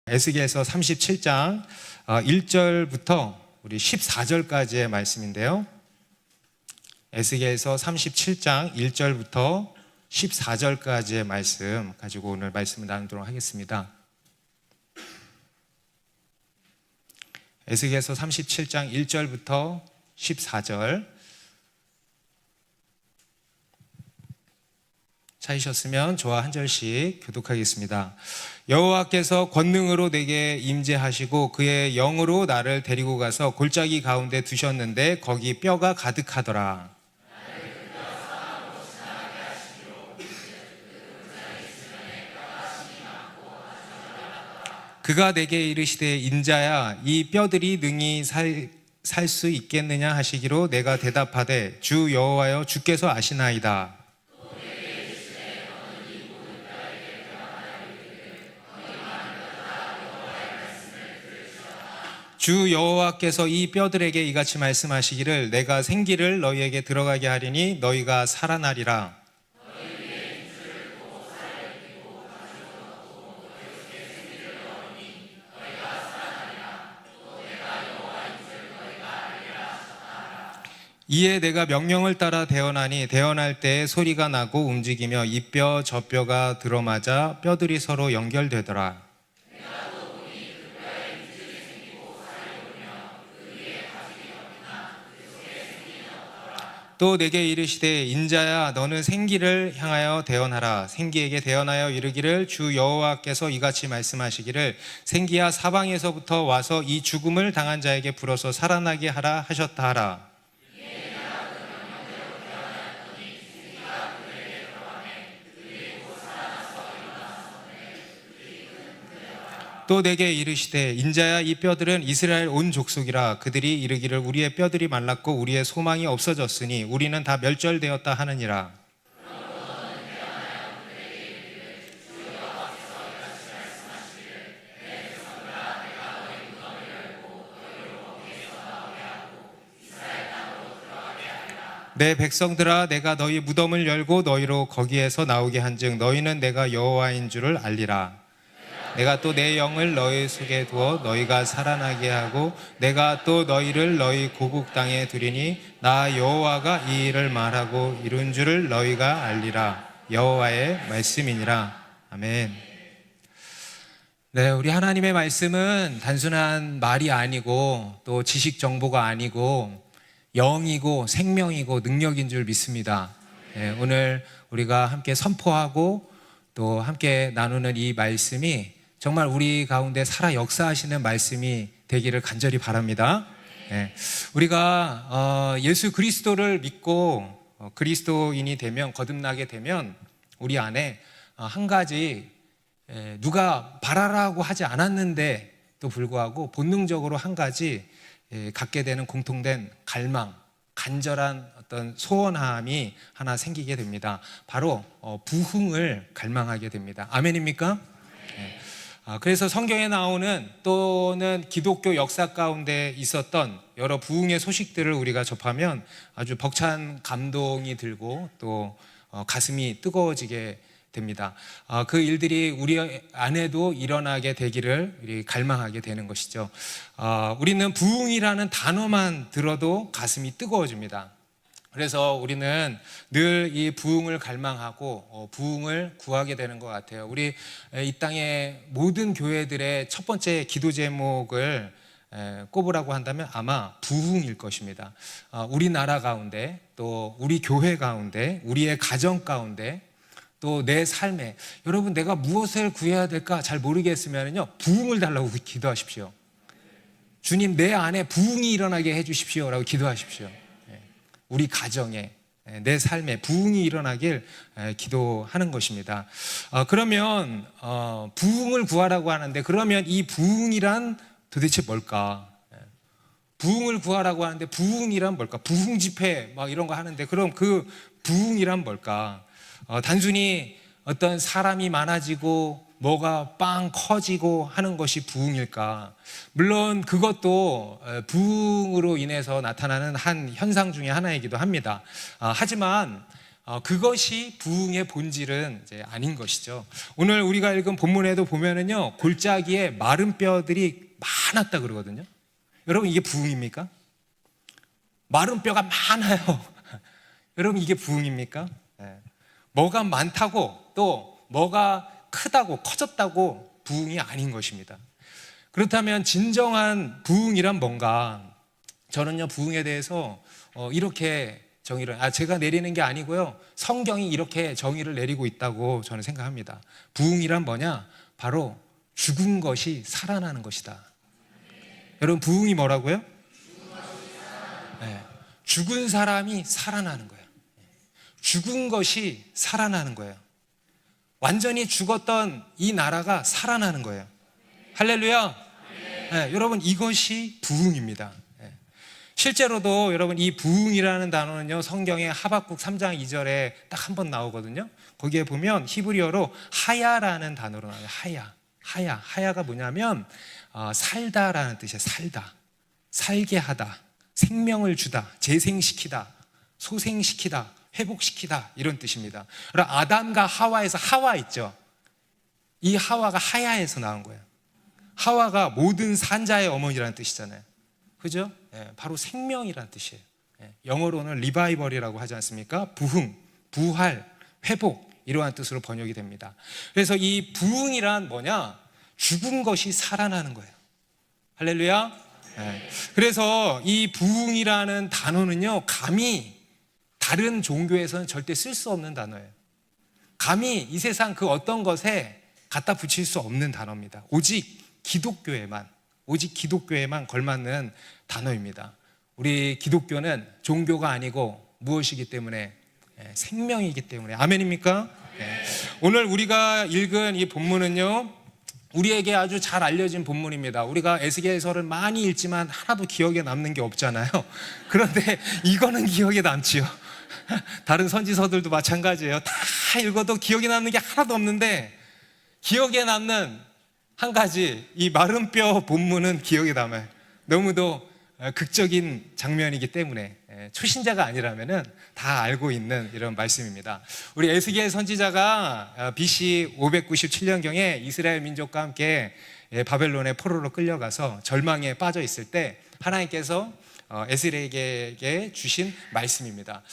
에스겔서 37장 1절부터 우리 14절까지의 말씀인데요. 에스겔서 37장 1절부터 14절까지의 말씀 가지고 오늘 말씀을 나누도록 하겠습니다. 에스겔서 37장 1절부터 14절 찾으셨으면 저와 한 절씩 교독하겠습니다. 여호와께서 권능으로 내게 임재하시고 그의 영으로 나를 데리고 가서 골짜기 가운데 두셨는데 거기 뼈가 가득하더라. 그가 내게 이르시되 인자야 이 뼈들이 능히 살 수 있겠느냐 하시기로 내가 대답하되 주 여호와여 주께서 아시나이다. 주 여호와께서 이 뼈들에게 이같이 말씀하시기를 내가 생기를 너희에게 들어가게 하리니 너희가 살아나리라. 이에 내가 명령을 따라 대언하니 대언할 때에 소리가 나고 움직이며 이 뼈 저 뼈가 들어맞아 뼈들이 서로 연결되더라. 또 내게 이르시되 인자야 너는 생기를 향하여 대언하라. 생기에게 대언하여 이르기를 주 여호와께서 이같이 말씀하시기를 생기야 사방에서부터 와서 이 죽음을 당한 자에게 불어서 살아나게 하라 하셨다 하라. 또 내게 이르시되 인자야 이 뼈들은 이스라엘 온 족속이라. 그들이 이르기를 우리의 뼈들이 말랐고 우리의 소망이 없어졌으니 우리는 다 멸절되었다 하느니라. 내 백성들아 내가 너희 무덤을 열고 너희로 거기에서 나오게 한즉 너희는 내가 여호와인 줄을 알리라. 내가 또 내 영을 너희 속에 두어 너희가 살아나게 하고 내가 또 너희를 너희 고국 땅에 두리니 나 여호와가 이 일을 말하고 이룬 줄을 너희가 알리라. 여호와의 말씀이니라. 아멘. 네, 우리 하나님의 말씀은 단순한 말이 아니고 또 지식 정보가 아니고 영이고 생명이고 능력인 줄 믿습니다. 네, 오늘 우리가 함께 선포하고 또 함께 나누는 이 말씀이 정말 우리 가운데 살아 역사하시는 말씀이 되기를 간절히 바랍니다. 네. 우리가 예수 그리스도를 믿고 그리스도인이 되면 거듭나게 되면 우리 안에 한 가지 누가 바라라고 하지 않았는데 또 불구하고 본능적으로 한 가지 갖게 되는 공통된 갈망, 간절한 어떤 소원함이 하나 생기게 됩니다. 바로 부흥을 갈망하게 됩니다. 아멘입니까? 네. 그래서 성경에 나오는 또는 기독교 역사 가운데 있었던 여러 부흥의 소식들을 우리가 접하면 아주 벅찬 감동이 들고 또 가슴이 뜨거워지게 됩니다. 그 일들이 우리 안에도 일어나게 되기를 우리 갈망하게 되는 것이죠. 우리는 부흥이라는 단어만 들어도 가슴이 뜨거워집니다. 그래서 우리는 늘 이 부흥을 갈망하고 부흥을 구하게 되는 것 같아요. 우리 이 땅의 모든 교회들의 첫 번째 기도 제목을 꼽으라고 한다면 아마 부흥일 것입니다. 우리나라 가운데 또 우리 교회 가운데 우리의 가정 가운데 또 내 삶에 여러분 내가 무엇을 구해야 될까 잘 모르겠으면요 부흥을 달라고 기도하십시오. 주님 내 안에 부흥이 일어나게 해주십시오 라고 기도하십시오. 우리 가정에 내 삶에 부흥이 일어나길 기도하는 것입니다. 그러면 부흥을 구하라고 하는데 그러면 이 부흥이란 도대체 뭘까? 부흥을 구하라고 하는데 부흥이란 뭘까? 부흥 집회 막 이런 거 하는데 그럼 그 부흥이란 뭘까? 단순히 어떤 사람이 많아지고 뭐가 빵 커지고 하는 것이 부흥일까? 물론 그것도 부흥으로 인해서 나타나는 한 현상 중에 하나이기도 합니다. 하지만 그것이 부흥의 본질은 이제 아닌 것이죠. 오늘 우리가 읽은 본문에도 보면은요, 골짜기에 마른 뼈들이 많았다 그러거든요. 여러분, 이게 부흥입니까? 마른 뼈가 많아요. 여러분, 이게 부흥입니까? 뭐가 많다고 또 뭐가 크다고 커졌다고 부흥이 아닌 것입니다. 그렇다면 진정한 부흥이란 뭔가? 저는요, 부흥에 대해서 이렇게 정의를, 제가 내리는 게 아니고요, 성경이 이렇게 정의를 내리고 있다고 저는 생각합니다. 부흥이란 뭐냐? 바로 죽은 것이 살아나는 것이다. 여러분, 부흥이 뭐라고요? 죽은 사람이 살아나는 거예요. 죽은 것이 살아나는 거예요. 완전히 죽었던 이 나라가 살아나는 거예요. 할렐루야. 여러분, 이것이 부흥입니다. 실제로도 여러분, 이 부흥이라는 단어는요, 성경의 하박국 3장 2절에 딱 한 번 나오거든요. 거기에 보면 히브리어로 하야라는 단어로 나와요. 하야가 뭐냐면 살다라는 뜻이에요. 살다, 살게 하다, 생명을 주다, 재생시키다, 소생시키다, 회복시키다, 이런 뜻입니다. 그럼 아담과 하와에서 하와 있죠. 이 하와가 하야에서 나온 거예요. 하와가 모든 산자의 어머니라는 뜻이잖아요. 그죠? 바로 생명이라는 뜻이에요. 영어로는 리바이벌이라고 하지 않습니까? 부흥, 부활, 회복, 이러한 뜻으로 번역이 됩니다. 그래서 이 부흥이란 뭐냐? 죽은 것이 살아나는 거예요. 할렐루야. 그래서 이 부흥이라는 단어는요, 감히 다른 종교에서는 절대 쓸 수 없는 단어예요. 감히 이 세상 그 어떤 것에 갖다 붙일 수 없는 단어입니다. 오직 기독교에만 걸맞는 단어입니다. 우리 기독교는 종교가 아니고 무엇이기 때문에? 생명이기 때문에. 아멘입니까? 오늘 우리가 읽은 이 본문은요, 우리에게 아주 잘 알려진 본문입니다. 우리가 에스겔서를 많이 읽지만 하나도 기억에 남는 게 없잖아요. 그런데 이거는 기억에 남지요. 다른 선지서들도 마찬가지예요. 다 읽어도 기억에 남는 게 하나도 없는데, 기억에 남는 한 가지, 이 마른 뼈 본문은 기억에 남아요. 너무도 극적인 장면이기 때문에 초신자가 아니라면은 다 알고 있는 이런 말씀입니다. 우리 에스겔 선지자가 BC 597년경에 이스라엘 민족과 함께 바벨론의 포로로 끌려가서 절망에 빠져 있을 때 하나님께서 에스겔에게 주신 말씀입니다.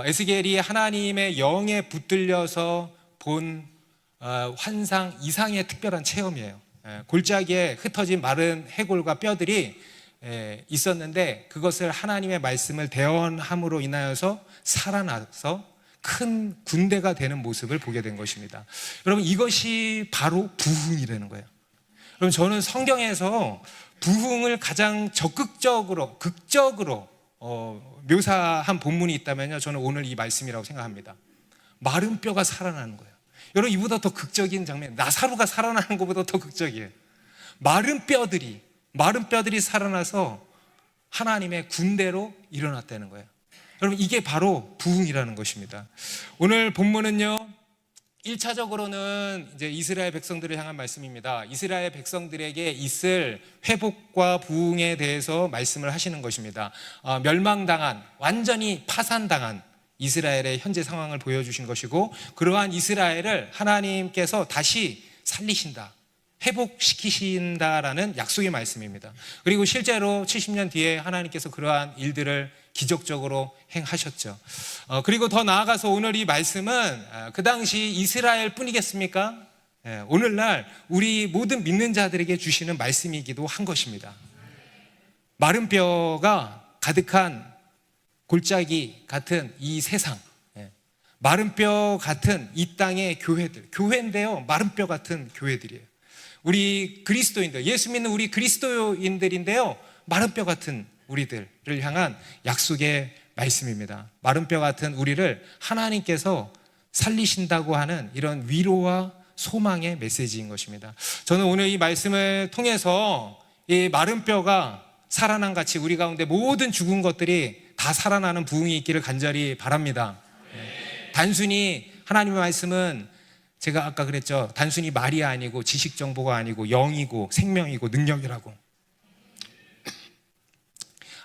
에스겔이 하나님의 영에 붙들려서 본 환상 이상의 특별한 체험이에요. 골짜기에 흩어진 마른 해골과 뼈들이 있었는데, 그것을 하나님의 말씀을 대언함으로 인하여서 살아나서 큰 군대가 되는 모습을 보게 된 것입니다. 여러분, 이것이 바로 부흥이라는 거예요. 여러분, 저는 성경에서 부흥을 가장 극적으로 묘사한 본문이 있다면요, 저는 오늘 이 말씀이라고 생각합니다. 마른 뼈가 살아나는 거예요. 여러분, 이보다 더 극적인 장면, 나사로가 살아나는 것보다 더 극적이에요. 마른 뼈들이 살아나서 하나님의 군대로 일어났다는 거예요. 여러분, 이게 바로 부흥이라는 것입니다. 오늘 본문은요, 1차적으로는 이제 이스라엘 백성들을 향한 말씀입니다. 이스라엘 백성들에게 있을 회복과 부흥에 대해서 말씀을 하시는 것입니다. 멸망당한, 완전히 파산당한 이스라엘의 현재 상황을 보여주신 것이고, 그러한 이스라엘을 하나님께서 다시 살리신다, 회복시키신다라는 약속의 말씀입니다. 그리고 실제로 70년 뒤에 하나님께서 그러한 일들을 기적적으로 행하셨죠. 그리고 더 나아가서 오늘 이 말씀은 그 당시 이스라엘 뿐이겠습니까? 오늘날 우리 모든 믿는 자들에게 주시는 말씀이기도 한 것입니다. 마른 뼈가 가득한 골짜기 같은 이 세상, 마른 뼈 같은 이 땅의 교회인데요, 마른 뼈 같은 교회들이에요. 우리 그리스도인들, 예수 믿는 우리 그리스도인들인데요, 마른 뼈 같은 우리들을 향한 약속의 말씀입니다. 마른 뼈 같은 우리를 하나님께서 살리신다고 하는 이런 위로와 소망의 메시지인 것입니다. 저는 오늘 이 말씀을 통해서 이 마른 뼈가 살아난 같이 우리 가운데 모든 죽은 것들이 다 살아나는 부흥이 있기를 간절히 바랍니다. 단순히 하나님의 말씀은 제가 아까 그랬죠, 단순히 말이 아니고 지식 정보가 아니고 영이고 생명이고 능력이라고.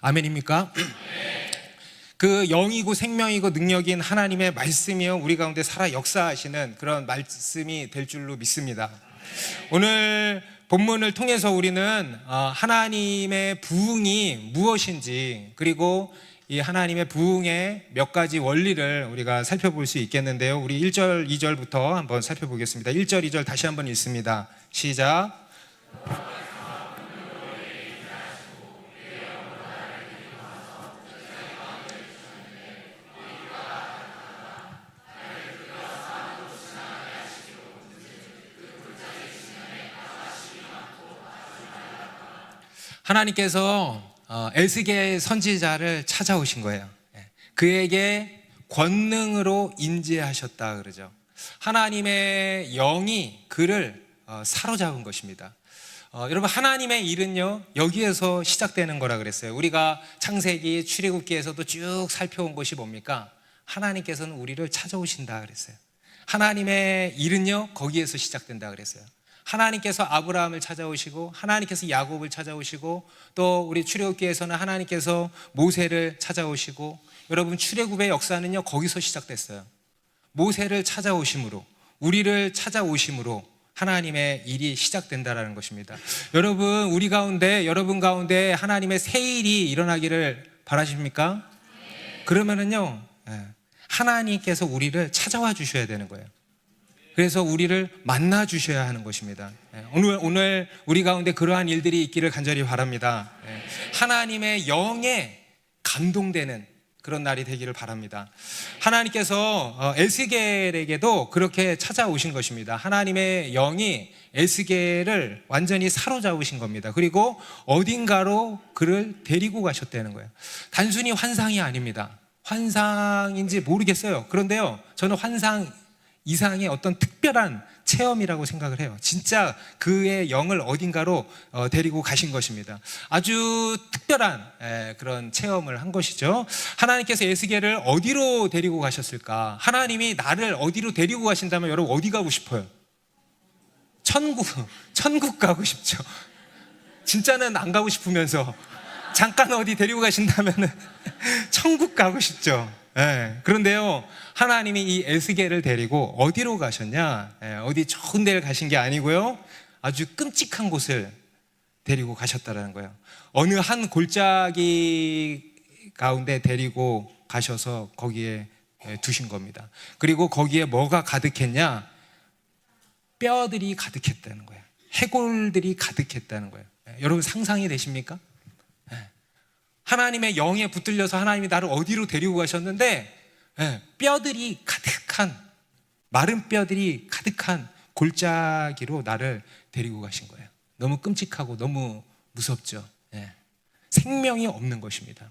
아멘입니까? 그 영이고 생명이고 능력인 하나님의 말씀이요 우리 가운데 살아 역사하시는 그런 말씀이 될 줄로 믿습니다. 오늘 본문을 통해서 우리는 하나님의 부흥이 무엇인지, 그리고 이 하나님의 부흥의 몇 가지 원리를 우리가 살펴볼 수 있겠는데요. 우리 1절, 2절부터 한번 살펴보겠습니다. 1절, 2절 다시 한번 읽습니다. 시작. 하나님께서 에스겔 선지자를 찾아오신 거예요. 그에게 권능으로 인지하셨다 그러죠. 하나님의 영이 그를 사로잡은 것입니다. 여러분, 하나님의 일은요 여기에서 시작되는 거라 그랬어요. 우리가 창세기, 출애굽기에서도 쭉 살펴온 것이 뭡니까? 하나님께서는 우리를 찾아오신다 그랬어요. 하나님의 일은요 거기에서 시작된다 그랬어요. 하나님께서 아브라함을 찾아오시고, 하나님께서 야곱을 찾아오시고, 또 우리 출애굽기에서는 하나님께서 모세를 찾아오시고, 여러분 출애굽의 역사는요 거기서 시작됐어요. 모세를 찾아오심으로, 우리를 찾아오심으로 하나님의 일이 시작된다라는 것입니다. 여러분, 우리 가운데, 여러분 가운데 하나님의 새 일이 일어나기를 바라십니까? 그러면은요 하나님께서 우리를 찾아와 주셔야 되는 거예요. 그래서 우리를 만나 주셔야 하는 것입니다. 오늘 우리 가운데 그러한 일들이 있기를 간절히 바랍니다. 하나님의 영에 감동되는 그런 날이 되기를 바랍니다. 하나님께서 에스겔에게도 그렇게 찾아오신 것입니다. 하나님의 영이 에스겔을 완전히 사로잡으신 겁니다. 그리고 어딘가로 그를 데리고 가셨다는 거예요. 단순히 환상이 아닙니다. 환상인지 모르겠어요. 그런데요, 저는 환상 이상의 어떤 특별한 체험이라고 생각을 해요. 진짜 그의 영을 어딘가로 데리고 가신 것입니다. 아주 특별한 그런 체험을 한 것이죠. 하나님께서 에스겔을 어디로 데리고 가셨을까? 하나님이 나를 어디로 데리고 가신다면 여러분 어디 가고 싶어요? 천국 가고 싶죠. 진짜는 안 가고 싶으면서 잠깐 어디 데리고 가신다면 천국 가고 싶죠. 그런데요, 하나님이 이 에스겔을 데리고 어디로 가셨냐? 어디 좋은 데를 가신 게 아니고요, 아주 끔찍한 곳을 데리고 가셨다는 거예요. 어느 한 골짜기 가운데 데리고 가셔서 거기에 두신 겁니다. 그리고 거기에 뭐가 가득했냐? 뼈들이 가득했다는 거예요. 해골들이 가득했다는 거예요. 여러분 상상이 되십니까? 하나님의 영에 붙들려서 하나님이 나를 어디로 데리고 가셨는데 뼈들이 가득한, 마른 뼈들이 가득한 골짜기로 나를 데리고 가신 거예요. 너무 끔찍하고 너무 무섭죠. 생명이 없는 것입니다.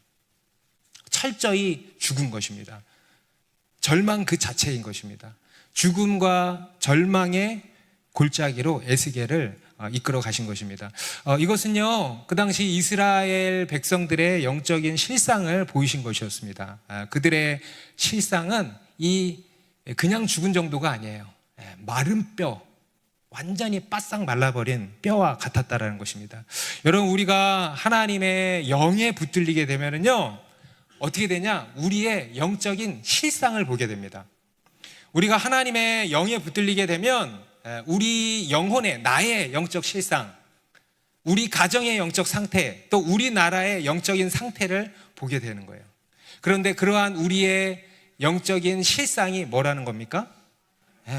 철저히 죽은 것입니다. 절망 그 자체인 것입니다. 죽음과 절망의 골짜기로 에스겔을 이끌어 가신 것입니다. 이것은요 그 당시 이스라엘 백성들의 영적인 실상을 보이신 것이었습니다. 그들의 실상은 그냥 죽은 정도가 아니에요. 마른 뼈, 완전히 바싹 말라버린 뼈와 같았다라는 것입니다. 여러분, 우리가 하나님의 영에 붙들리게 되면은요 어떻게 되냐? 우리의 영적인 실상을 보게 됩니다. 우리가 하나님의 영에 붙들리게 되면 우리 영혼의, 나의 영적 실상, 우리 가정의 영적 상태, 또 우리나라의 영적인 상태를 보게 되는 거예요. 그런데 그러한 우리의 영적인 실상이 뭐라는 겁니까?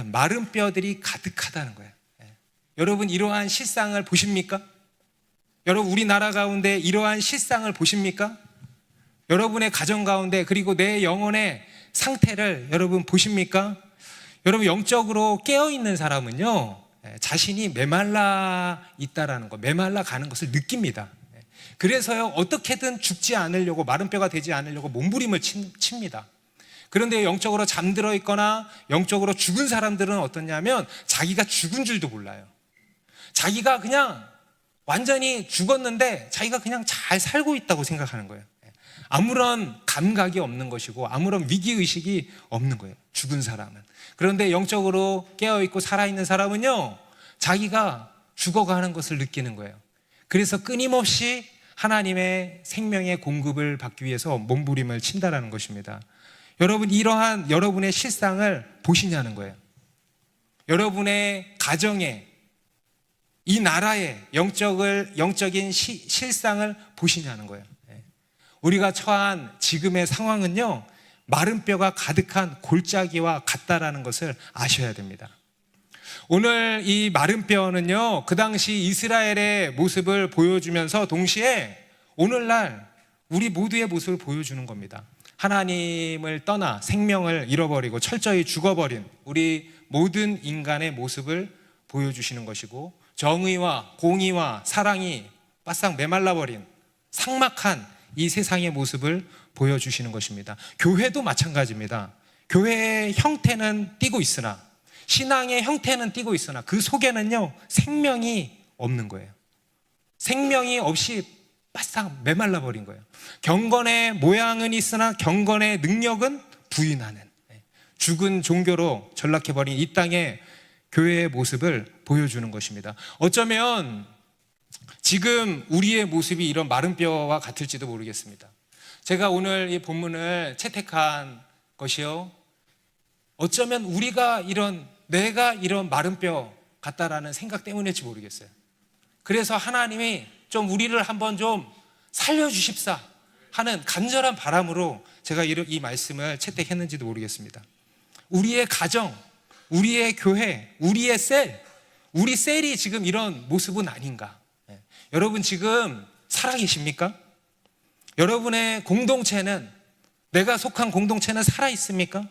마른 뼈들이 가득하다는 거예요. 여러분, 이러한 실상을 보십니까? 여러분, 우리나라 가운데 이러한 실상을 보십니까? 여러분의 가정 가운데, 그리고 내 영혼의 상태를 여러분 보십니까? 여러분, 영적으로 깨어있는 사람은요 자신이 메말라 있다라는 거, 메말라 가는 것을 느낍니다. 그래서요 어떻게든 죽지 않으려고, 마른 뼈가 되지 않으려고 몸부림을 칩니다. 그런데 영적으로 잠들어 있거나 영적으로 죽은 사람들은 어떠냐면 자기가 죽은 줄도 몰라요. 자기가 그냥 완전히 죽었는데 자기가 그냥 잘 살고 있다고 생각하는 거예요. 아무런 감각이 없는 것이고 아무런 위기의식이 없는 거예요, 죽은 사람은. 그런데 영적으로 깨어있고 살아있는 사람은요 자기가 죽어가는 것을 느끼는 거예요. 그래서 끊임없이 하나님의 생명의 공급을 받기 위해서 몸부림을 친다라는 것입니다. 여러분, 이러한 여러분의 실상을 보시냐는 거예요. 여러분의 가정에, 이 나라의 영적인 실상을 보시냐는 거예요. 우리가 처한 지금의 상황은요, 마른 뼈가 가득한 골짜기와 같다라는 것을 아셔야 됩니다. 오늘 이 마른 뼈는요, 그 당시 이스라엘의 모습을 보여주면서 동시에 오늘날 우리 모두의 모습을 보여주는 겁니다. 하나님을 떠나 생명을 잃어버리고 철저히 죽어버린 우리 모든 인간의 모습을 보여주시는 것이고, 정의와 공의와 사랑이 바싹 메말라버린 삭막한 이 세상의 모습을 보여주시는 것입니다. 교회도 마찬가지입니다. 교회의 형태는 띄고 있으나, 신앙의 형태는 띄고 있으나 그 속에는요, 생명이 없는 거예요. 생명이 없이 바싹 메말라버린 거예요. 경건의 모양은 있으나 경건의 능력은 부인하는, 죽은 종교로 전락해버린 이 땅의 교회의 모습을 보여주는 것입니다. 어쩌면 지금 우리의 모습이 이런 마른 뼈와 같을지도 모르겠습니다. 제가 오늘 이 본문을 채택한 것이요, 어쩌면 내가 이런 마른 뼈 같다라는 생각 때문일지 모르겠어요. 그래서 하나님이 좀 우리를 한번 좀 살려주십사 하는 간절한 바람으로 제가 이 말씀을 채택했는지도 모르겠습니다. 우리의 가정, 우리의 교회, 우리의 우리 셀이 지금 이런 모습은 아닌가? 여러분 지금 살아계십니까? 여러분의 공동체는, 내가 속한 공동체는 살아있습니까?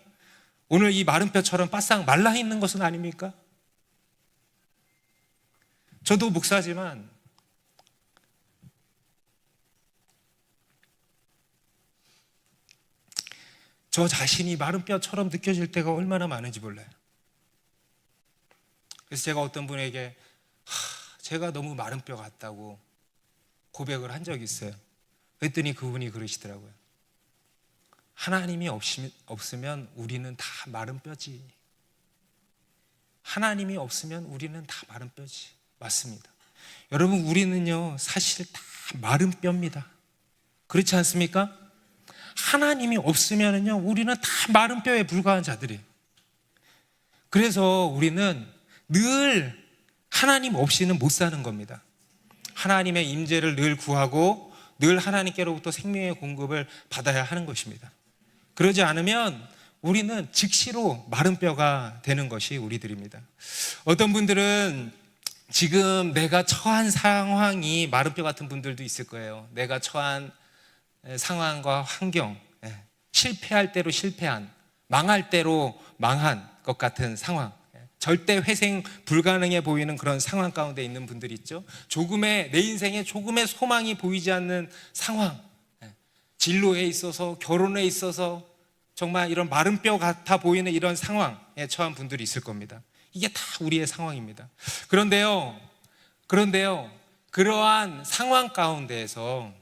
오늘 이 마른 뼈처럼 바싹 말라있는 것은 아닙니까? 저도 목사지만 저 자신이 마른 뼈처럼 느껴질 때가 얼마나 많은지 몰라요. 그래서 제가 어떤 분에게 제가 너무 마른 뼈 같다고 고백을 한 적이 있어요. 그랬더니 그분이 그러시더라고요. 하나님이 없으면 우리는 다 마른 뼈지. 하나님이 없으면 우리는 다 마른 뼈지. 맞습니다. 여러분, 우리는요 사실 다 마른 뼈입니다. 그렇지 않습니까? 하나님이 없으면요 우리는 다 마른 뼈에 불과한 자들이에요. 그래서 우리는 늘 하나님 없이는 못 사는 겁니다. 하나님의 임재를 늘 구하고 늘 하나님께로부터 생명의 공급을 받아야 하는 것입니다. 그러지 않으면 우리는 즉시로 마른 뼈가 되는 것이 우리들입니다. 어떤 분들은 지금 내가 처한 상황이 마른 뼈 같은 분들도 있을 거예요. 내가 처한 상황과 환경, 실패할 대로 실패한, 망할 대로 망한 것 같은 상황, 절대 회생 불가능해 보이는 그런 상황 가운데 있는 분들이 있죠. 내 인생에 조금의 소망이 보이지 않는 상황, 진로에 있어서, 결혼에 있어서 정말 이런 마른 뼈 같아 보이는 이런 상황에 처한 분들이 있을 겁니다. 이게 다 우리의 상황입니다. 그런데요, 그러한 상황 가운데에서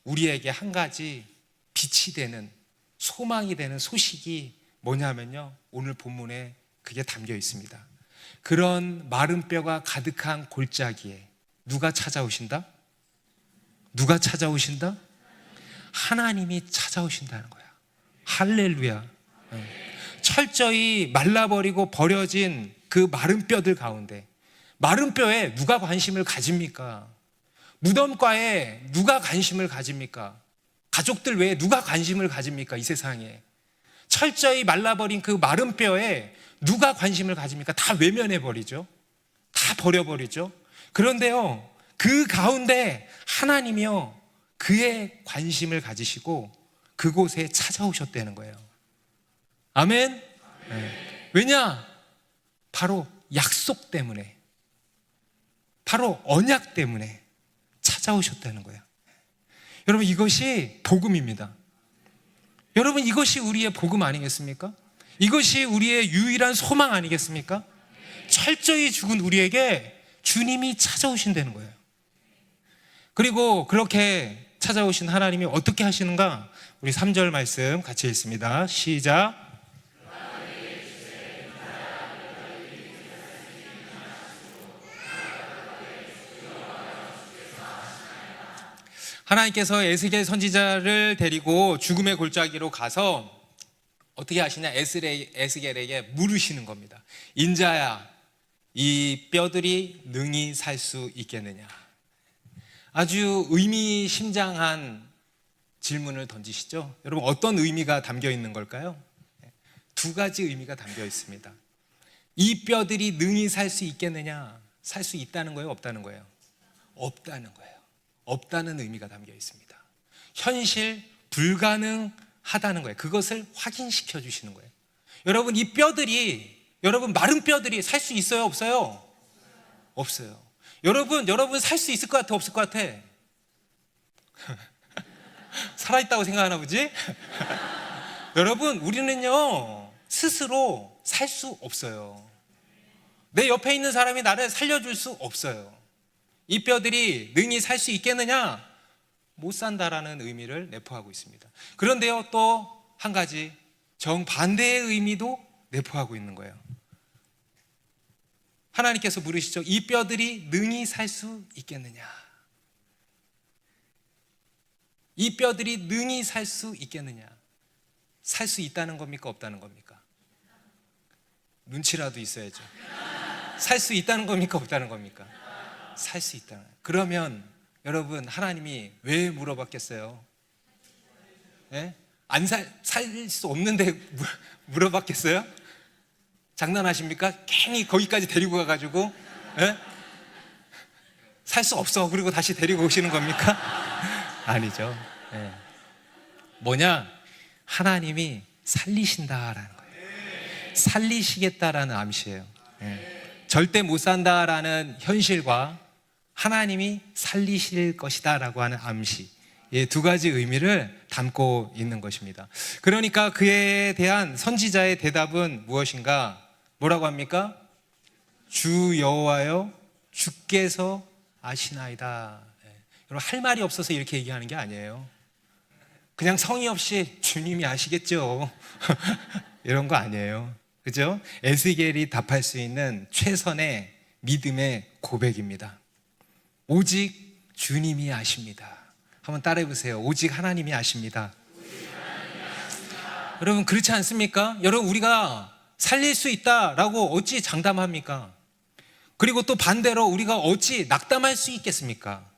우리에게 한 가지 빛이 되는, 소망이 되는 소식이 뭐냐면요, 오늘 본문에 그게 담겨 있습니다. 그런 마른 뼈가 가득한 골짜기에 누가 찾아오신다? 누가 찾아오신다? 하나님이 찾아오신다는 거야. 할렐루야. 철저히 말라버리고 버려진 그 마른 뼈들 가운데, 마른 뼈에 누가 관심을 가집니까? 무덤가에 누가 관심을 가집니까? 가족들 외에 누가 관심을 가집니까? 이 세상에 철저히 말라버린 그 마른 뼈에 누가 관심을 가집니까? 다 외면해버리죠. 다 버려버리죠. 그런데요, 그 가운데 하나님이요 그의 관심을 가지시고 그곳에 찾아오셨다는 거예요. 아멘? 네. 왜냐? 바로 약속 때문에, 바로 언약 때문에 찾아오셨다는 거예요. 여러분, 이것이 복음입니다. 여러분, 이것이 우리의 복음 아니겠습니까? 이것이 우리의 유일한 소망 아니겠습니까? 철저히 죽은 우리에게 주님이 찾아오신다는 거예요. 그리고 그렇게 찾아오신 하나님이 어떻게 하시는가? 우리 3절 말씀 같이 읽습니다. 시작. 하나님께서 에스겔 선지자를 데리고 죽음의 골짜기로 가서 어떻게 하시냐? 에스겔에게 물으시는 겁니다. 인자야, 이 뼈들이 능히 살 수 있겠느냐? 아주 의미심장한 질문을 던지시죠. 여러분, 어떤 의미가 담겨 있는 걸까요? 두 가지 의미가 담겨 있습니다. 이 뼈들이 능히 살 수 있겠느냐? 살 수 있다는 거예요? 없다는 거예요? 없다는 거예요. 없다는 의미가 담겨 있습니다. 현실 불가능하다는 거예요. 그것을 확인시켜 주시는 거예요. 여러분, 이 뼈들이, 여러분 마른 뼈들이 살 수 있어요? 없어요? 없어요. 여러분 살 수 있을 것 같아? 없을 것 같아? 살아있다고 생각하나 보지? 여러분, 우리는요 스스로 살 수 없어요. 내 옆에 있는 사람이 나를 살려줄 수 없어요. 이 뼈들이 능히 살 수 있겠느냐? 못 산다라는 의미를 내포하고 있습니다. 그런데요, 또 한 가지 정반대의 의미도 내포하고 있는 거예요. 하나님께서 물으시죠. 이 뼈들이 능히 살 수 있겠느냐? 이 뼈들이 능히 살 수 있겠느냐? 살 수 있다는 겁니까? 없다는 겁니까? 눈치라도 있어야죠. 살 수 있다는 겁니까? 없다는 겁니까? 살 수 있다는 거예요. 그러면 여러분, 하나님이 왜 물어봤겠어요? 예? 살 수 없는데 물어봤겠어요? 장난하십니까? 괜히 거기까지 데리고 가가지고 예? 살 수 없어 그리고 다시 데리고 오시는 겁니까? 아니죠. 예. 뭐냐? 하나님이 살리신다라는 거예요. 살리시겠다라는 암시예요. 예. 절대 못 산다라는 현실과 하나님이 살리실 것이다라고 하는 암시, 두 가지 의미를 담고 있는 것입니다. 그러니까 그에 대한 선지자의 대답은 무엇인가? 뭐라고 합니까? 주 여호와여, 주께서 아시나이다. 여러분, 할 말이 없어서 이렇게 얘기하는 게 아니에요. 그냥 성의 없이 주님이 아시겠죠. 이런 거 아니에요. 그죠? 에스겔이 답할 수 있는 최선의 믿음의 고백입니다. 오직 주님이 아십니다. 한번 따라해 보세요. 오직 하나님이 아십니다. 여러분, 그렇지 않습니까? 여러분, 우리가 살릴 수 있다라고 어찌 장담합니까? 그리고 또 반대로 우리가 어찌 낙담할 수 있겠습니까?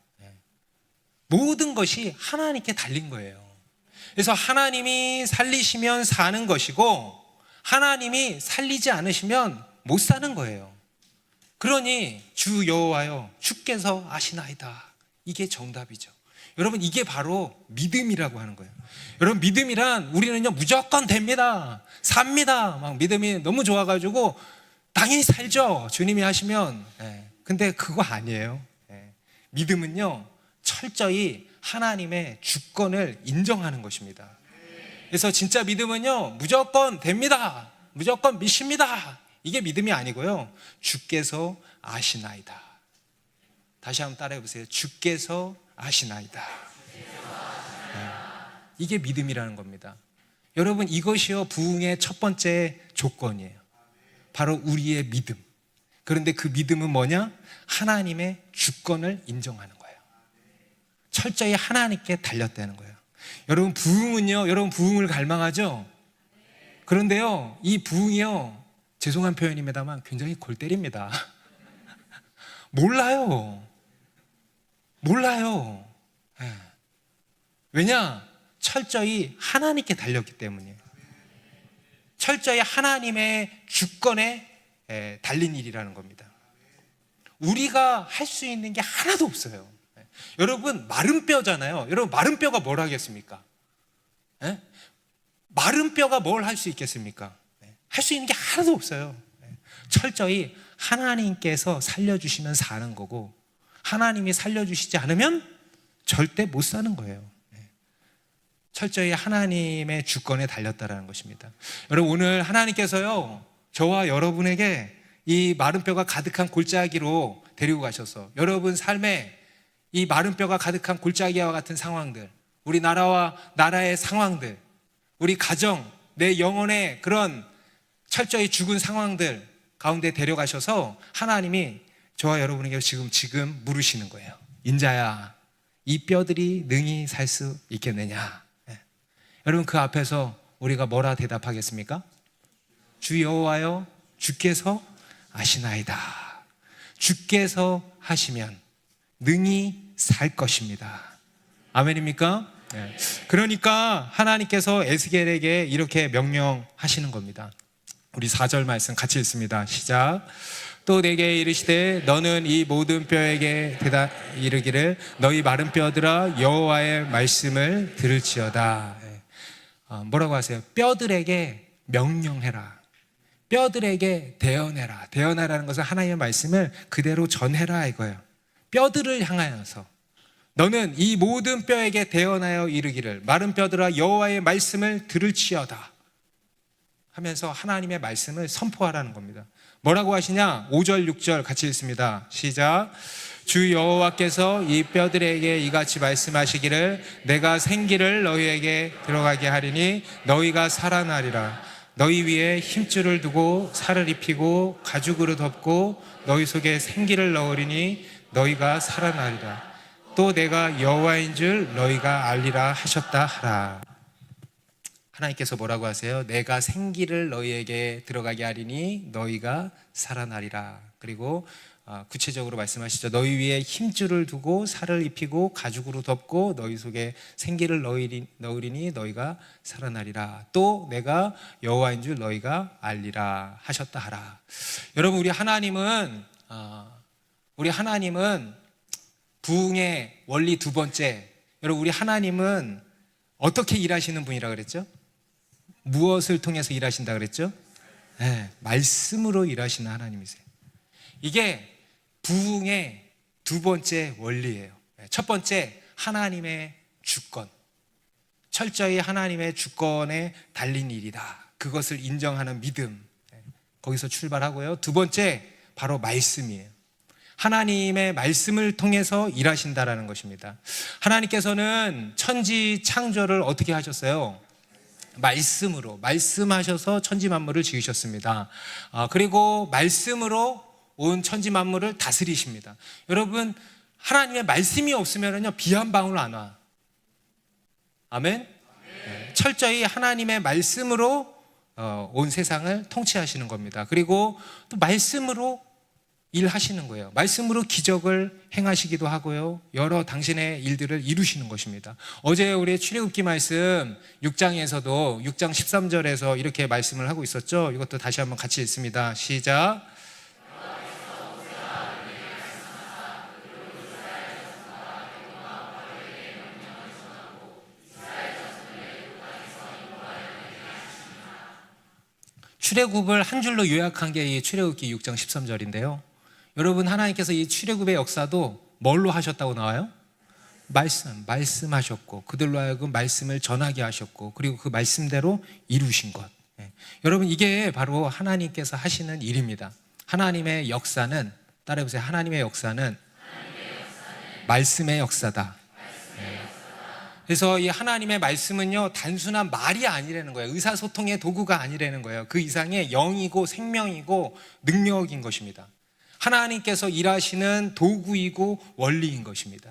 모든 것이 하나님께 달린 거예요. 그래서 하나님이 살리시면 사는 것이고 하나님이 살리지 않으시면 못 사는 거예요. 그러니 주 여호와여, 주께서 아시나이다. 이게 정답이죠. 여러분, 이게 바로 믿음이라고 하는 거예요. 여러분, 믿음이란 우리는요 무조건 됩니다, 삽니다, 막 믿음이 너무 좋아가지고 당연히 살죠, 주님이 하시면. 근데 그거 아니에요. 믿음은요 철저히 하나님의 주권을 인정하는 것입니다. 그래서 진짜 믿음은요 무조건 됩니다, 무조건 믿습니다, 이게 믿음이 아니고요, 주께서 아시나이다. 다시 한번 따라해 보세요. 주께서 아시나이다. 이게 믿음이라는 겁니다. 여러분, 이것이요 부흥의 첫 번째 조건이에요. 바로 우리의 믿음. 그런데 그 믿음은 뭐냐? 하나님의 주권을 인정하는 거예요. 철저히 하나님께 달렸다는 거예요. 여러분, 부흥은요, 여러분 부흥을 갈망하죠? 그런데요, 이 부흥이요, 죄송한 표현입니다만 굉장히 골 때립니다. 몰라요. 왜냐? 철저히 하나님께 달렸기 때문이에요. 철저히 하나님의 주권에 달린 일이라는 겁니다. 우리가 할 수 있는 게 하나도 없어요. 여러분, 마른 뼈잖아요. 여러분, 마른 뼈가 뭘 하겠습니까? 마른 뼈가 뭘 할 수 있겠습니까? 할 수 있는 게 하나도 없어요. 철저히 하나님께서 살려주시면 사는 거고, 하나님이 살려주시지 않으면 절대 못 사는 거예요. 철저히 하나님의 주권에 달렸다라는 것입니다. 여러분, 오늘 하나님께서요 저와 여러분에게 이 마른 뼈가 가득한 골짜기로 데리고 가셔서 여러분 삶에 이 마른 뼈가 가득한 골짜기와 같은 상황들, 우리 나라와 나라의 상황들, 우리 가정, 내 영혼의 그런 철저히 죽은 상황들 가운데 데려가셔서 하나님이 저와 여러분에게 지금 물으시는 거예요. 인자야, 이 뼈들이 능히 살 수 있겠느냐. 여러분, 그 앞에서 우리가 뭐라 대답하겠습니까? 주 여호와여, 주께서 아시나이다. 주께서 하시면 능히 살 것입니다. 아멘입니까? 네. 그러니까 하나님께서 에스겔에게 이렇게 명령하시는 겁니다. 우리 4절 말씀 같이 읽습니다. 시작. 또 내게 이르시되 너는 이 모든 뼈에게 이르기를 너희 마른 뼈들아 여호와의 말씀을 들을지어다. 뭐라고 하세요? 뼈들에게 명령해라. 뼈들에게 대언해라. 대언하라는 것은 하나님의 말씀을 그대로 전해라 이거예요. 뼈들을 향하여서 너는 이 모든 뼈에게 대언하여 이르기를 마른 뼈들아 여호와의 말씀을 들을지어다 하면서 하나님의 말씀을 선포하라는 겁니다. 뭐라고 하시냐? 5절 6절 같이 읽습니다. 시작. 주 여호와께서 이 뼈들에게 이같이 말씀하시기를 내가 생기를 너희에게 들어가게 하리니 너희가 살아나리라. 너희 위에 힘줄을 두고 살을 입히고 가죽으로 덮고 너희 속에 생기를 넣으리니 너희가 살아나리라. 또 내가 여호와인 줄 너희가 알리라 하셨다 하라. 하나님께서 뭐라고 하세요? 내가 생기를 너희에게 들어가게 하리니 너희가 살아나리라. 그리고 구체적으로 말씀하시죠. 너희 위에 힘줄을 두고 살을 입히고 가죽으로 덮고 너희 속에 생기를 넣으리니 너희가 살아나리라. 또 내가 여호와인 줄 너희가 알리라 하셨다 하라. 여러분, 우리 하나님은 부흥의 원리 두 번째, 여러분, 우리 하나님은 어떻게 일하시는 분이라 그랬죠? 무엇을 통해서 일하신다 그랬죠? 네, 말씀으로 일하시는 하나님이세요. 이게 부흥의 두 번째 원리예요. 첫 번째, 하나님의 주권. 철저히 하나님의 주권에 달린 일이다. 그것을 인정하는 믿음. 거기서 출발하고요. 두 번째, 바로 말씀이에요. 하나님의 말씀을 통해서 일하신다라는 것입니다. 하나님께서는 천지 창조를 어떻게 하셨어요? 말씀으로, 말씀하셔서 천지 만물을 지으셨습니다. 그리고 말씀으로 온 천지 만물을 다스리십니다. 여러분, 하나님의 말씀이 없으면요 비 한 방울 안 와. 아멘? 네, 철저히 하나님의 말씀으로 온 세상을 통치하시는 겁니다. 그리고 또 말씀으로 일하시는 거예요. 말씀으로 기적을 행하시기도 하고요, 여러 당신의 일들을 이루시는 것입니다. 어제 우리 출애굽기 말씀 6장에서도 6장 13절에서 이렇게 말씀을 하고 있었죠. 이것도 다시 한번 같이 읽습니다. 시작. 출애굽을 한 줄로 요약한 게 이 출애굽기 6장 13절인데요. 여러분, 하나님께서 이 출애굽의 역사도 뭘로 하셨다고 나와요? 말씀하셨고, 그들로 하여금 말씀을 전하게 하셨고, 그리고 그 말씀대로 이루신 것. 여러분, 이게 바로 하나님께서 하시는 일입니다. 하나님의 역사는, 따라해보세요. 하나님의 역사는 말씀의 역사다. 그래서 이 하나님의 말씀은요, 단순한 말이 아니라는 거예요. 의사소통의 도구가 아니라는 거예요. 그 이상의 영이고 생명이고 능력인 것입니다. 하나님께서 일하시는 도구이고 원리인 것입니다.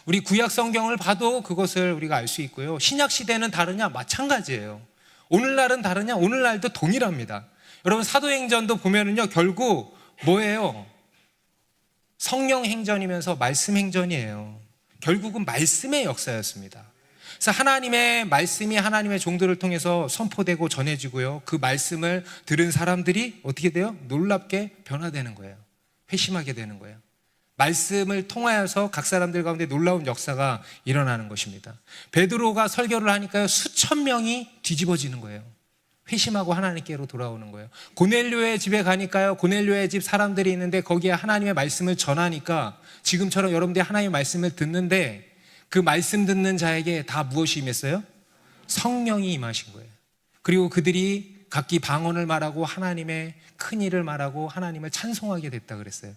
우리 구약 성경을 봐도 그것을 우리가 알 수 있고요. 신약 시대는 다르냐? 마찬가지예요. 오늘날은 다르냐? 오늘날도 동일합니다. 여러분, 사도행전도 보면은요, 결국 뭐예요? 성령 행전이면서 말씀 행전이에요. 결국은 말씀의 역사였습니다. 그래서 하나님의 말씀이 하나님의 종들을 통해서 선포되고 전해지고요, 그 말씀을 들은 사람들이 어떻게 돼요? 놀랍게 변화되는 거예요. 회심하게 되는 거예요. 말씀을 통하여서 각 사람들 가운데 놀라운 역사가 일어나는 것입니다. 베드로가 설교를 하니까요, 수천 명이 뒤집어지는 거예요. 회심하고 하나님께로 돌아오는 거예요. 고넬료의 집에 가니까요, 고넬료의 집 사람들이 있는데 거기에 하나님의 말씀을 전하니까 지금처럼 여러분들이 하나님의 말씀을 듣는데 그 말씀 듣는 자에게 다 무엇이 임했어요? 성령이 임하신 거예요. 그리고 그들이 각기 방언을 말하고 하나님의 큰 일을 말하고 하나님을 찬송하게 됐다 그랬어요.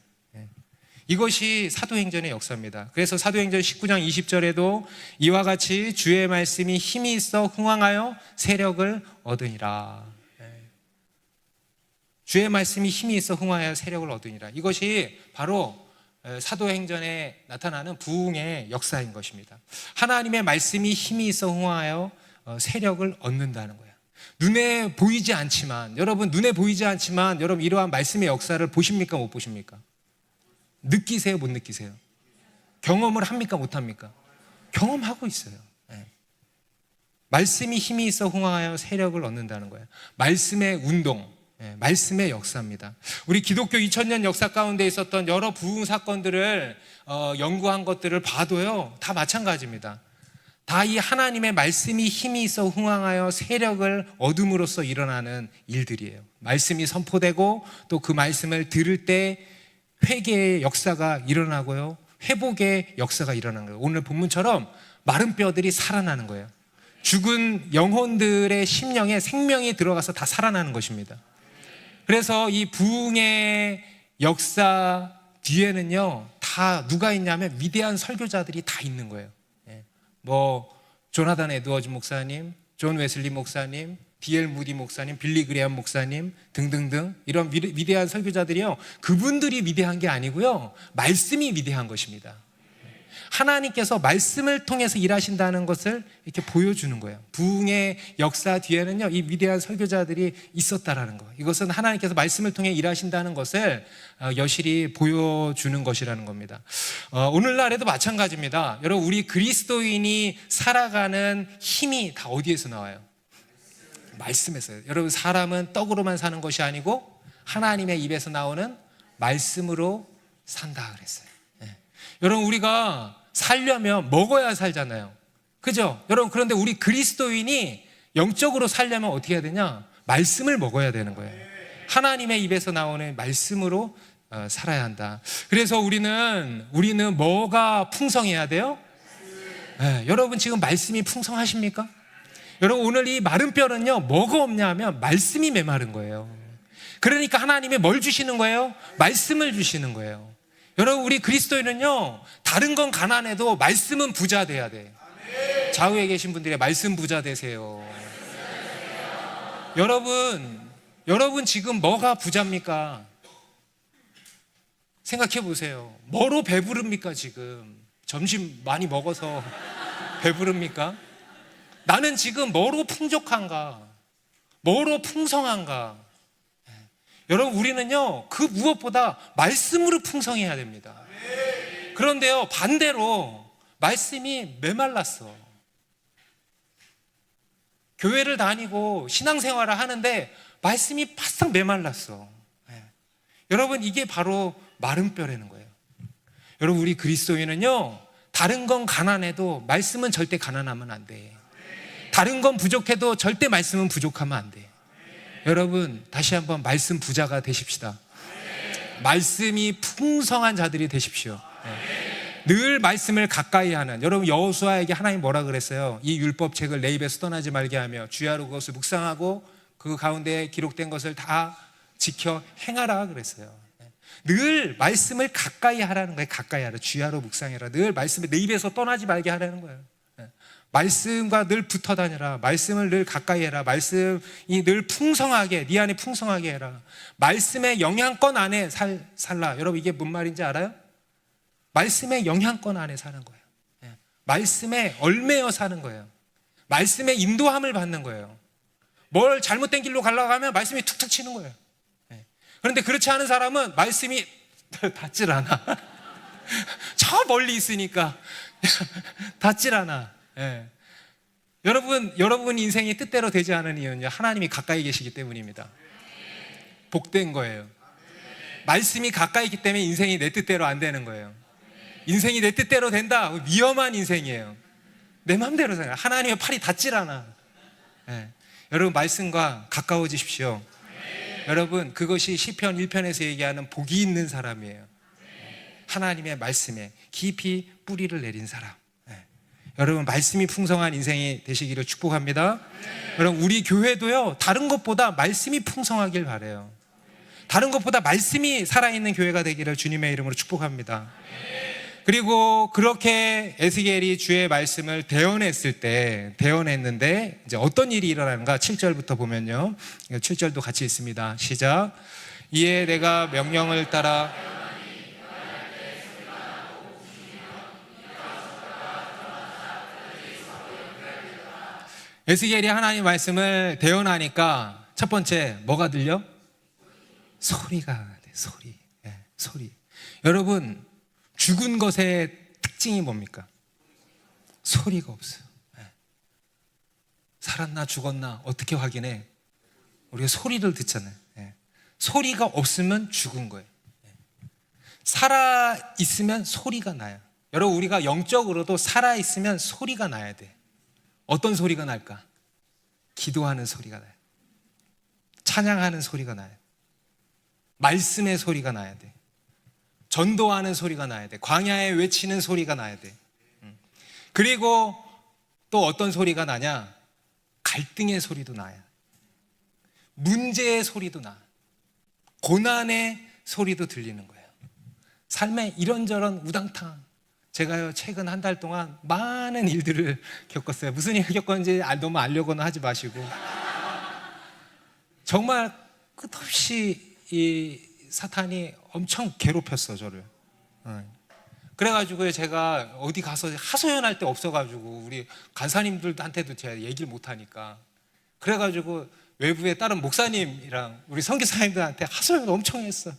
이것이 사도행전의 역사입니다. 그래서 사도행전 19장 20절에도 이와 같이 주의 말씀이 힘이 있어 흥왕하여 세력을 얻으니라. 주의 말씀이 힘이 있어 흥왕하여 세력을 얻으니라. 이것이 바로 사도행전에 나타나는 부흥의 역사인 것입니다. 하나님의 말씀이 힘이 있어 흥하여 세력을 얻는다는 거예요. 눈에 보이지 않지만, 여러분 이러한 말씀의 역사를 보십니까 못 보십니까? 느끼세요 못 느끼세요? 경험을 합니까 못 합니까? 경험하고 있어요. 말씀이 힘이 있어 흥하여 세력을 얻는다는 거예요. 말씀의 운동, 말씀의 역사입니다. 우리 기독교 2000년 역사 가운데 있었던 여러 부흥 사건들을 연구한 것들을 봐도요, 다 마찬가지입니다. 다 이 하나님의 말씀이 힘이 있어 흥황하여 세력을 얻음으로써 일어나는 일들이에요. 말씀이 선포되고 또 그 말씀을 들을 때 회개의 역사가 일어나고요, 회복의 역사가 일어나는 거예요. 오늘 본문처럼 마른 뼈들이 살아나는 거예요. 죽은 영혼들의 심령에 생명이 들어가서 다 살아나는 것입니다. 그래서 이 부흥의 역사 뒤에는요, 다 누가 있냐면 위대한 설교자들이 다 있는 거예요. 조나단 에드워즈 목사님, 존 웨슬리 목사님, D.L. 무디 목사님, 빌리 그레엄 목사님 등등등, 이런 위대한 설교자들이요, 그분들이 위대한 게 아니고요, 말씀이 위대한 것입니다. 하나님께서 말씀을 통해서 일하신다는 것을 이렇게 보여주는 거예요. 부흥의 역사 뒤에는요, 이 위대한 설교자들이 있었다라는 거, 이것은 하나님께서 말씀을 통해 일하신다는 것을 여실히 보여주는 것이라는 겁니다. 오늘날에도 마찬가지입니다. 여러분, 우리 그리스도인이 살아가는 힘이 다 어디에서 나와요? 말씀에서요. 여러분, 사람은 떡으로만 사는 것이 아니고 하나님의 입에서 나오는 말씀으로 산다 그랬어요. 여러분, 우리가 살려면 먹어야 살잖아요. 그죠? 여러분, 그런데 우리 그리스도인이 영적으로 살려면 어떻게 해야 되냐? 말씀을 먹어야 되는 거예요. 하나님의 입에서 나오는 말씀으로 살아야 한다. 그래서 우리는 뭐가 풍성해야 돼요? 여러분, 지금 말씀이 풍성하십니까? 여러분, 오늘 이 마른 뼈는요, 뭐가 없냐 하면 말씀이 메마른 거예요. 그러니까 하나님이 뭘 주시는 거예요? 말씀을 주시는 거예요. 여러분, 우리 그리스도인은요, 다른 건 가난해도 말씀은 부자 돼야 돼. 좌우에 계신 분들의 말씀 부자 되세요. 여러분 지금 뭐가 부자입니까? 생각해 보세요. 뭐로 배부릅니까? 지금 점심 많이 먹어서 배부릅니까? 나는 지금 뭐로 풍족한가? 뭐로 풍성한가? 여러분, 우리는요, 그 무엇보다 말씀으로 풍성해야 됩니다. 그런데요, 반대로 말씀이 메말랐어. 교회를 다니고 신앙생활을 하는데 말씀이 바싹 메말랐어. 여러분, 이게 바로 마른 뼈라는 거예요. 여러분, 우리 그리스도인은요, 다른 건 가난해도 말씀은 절대 가난하면 안 돼. 다른 건 부족해도 절대 말씀은 부족하면 안 돼. 여러분, 다시 한번 말씀 부자가 되십시다. 말씀이 풍성한 자들이 되십시오. 늘 말씀을 가까이 하는, 여러분, 여호수아에게 하나님 뭐라 그랬어요? 이 율법책을 내 입에서 떠나지 말게 하며 주야로 그것을 묵상하고 그 가운데 기록된 것을 다 지켜 행하라 그랬어요. 늘 말씀을 가까이 하라는 거예요. 가까이 하라. 주야로 묵상해라. 늘 말씀을 내 입에서 떠나지 말게 하라는 거예요. 말씀과 늘 붙어 다니라. 말씀을 늘 가까이 해라. 말씀이 늘 풍성하게, 네 안에 풍성하게 해라. 말씀의 영향권 안에 살라. 여러분, 이게 뭔 말인지 알아요? 말씀의 영향권 안에 사는 거예요. 말씀에 얽매여 사는 거예요. 말씀의 인도함을 받는 거예요. 뭘 잘못된 길로 가려고 하면 말씀이 툭툭 치는 거예요. 그런데 그렇지 않은 사람은 말씀이 닿질 않아. 저 멀리 있으니까 닿질 않아. 여러분 인생이 뜻대로 되지 않은 이유는요, 하나님이 가까이 계시기 때문입니다. 복된 거예요. 말씀이 가까이 있기 때문에 인생이 내 뜻대로 안 되는 거예요. 인생이 내 뜻대로 된다, 위험한 인생이에요. 내 마음대로 생각. 하나님의 팔이 닿질 않아. 여러분, 말씀과 가까워지십시오. 여러분, 그것이 시편 1편에서 얘기하는 복이 있는 사람이에요. 하나님의 말씀에 깊이 뿌리를 내린 사람. 여러분, 말씀이 풍성한 인생이 되시기를 축복합니다. 여러분, 우리 교회도요, 다른 것보다 말씀이 풍성하길 바라요. 다른 것보다 말씀이 살아있는 교회가 되기를 주님의 이름으로 축복합니다. 그리고 그렇게 에스겔이 주의 말씀을 대언했는데 이제 어떤 일이 일어나는가? 7절부터 보면요, 7절도 같이 있습니다. 시작. 이에 내가 명령을 따라 에스겔이 하나님 말씀을 대언하니까 첫 번째 뭐가 들려? 소리가 돼. 소리. 네, 소리. 여러분, 죽은 것의 특징이 뭡니까? 소리가 없어요. 네. 살았나 죽었나 어떻게 확인해? 우리가 소리를 듣잖아요. 네. 소리가 없으면 죽은 거예요. 네. 살아 있으면 소리가 나요. 여러분, 우리가 영적으로도 살아 있으면 소리가 나야 돼. 어떤 소리가 날까? 기도하는 소리가 나요. 찬양하는 소리가 나요. 말씀의 소리가 나야 돼. 전도하는 소리가 나야 돼. 광야에 외치는 소리가 나야 돼. 그리고 또 어떤 소리가 나냐? 갈등의 소리도 나요. 문제의 소리도 나. 고난의 소리도 들리는 거예요. 삶에 이런저런 우당탕. 제가요, 최근 한 달 동안 많은 일들을 겪었어요. 무슨 일을 겪었는지 너무 알려고는 하지 마시고. 정말 끝없이 이 사탄이 엄청 괴롭혔어, 저를. 그래가지고 제가 어디 가서 하소연할 데 없어가지고 우리 간사님들한테도 제가 얘기를 못하니까, 그래가지고 외부에 다른 목사님이랑 우리 선교사님들한테 하소연 엄청 했어.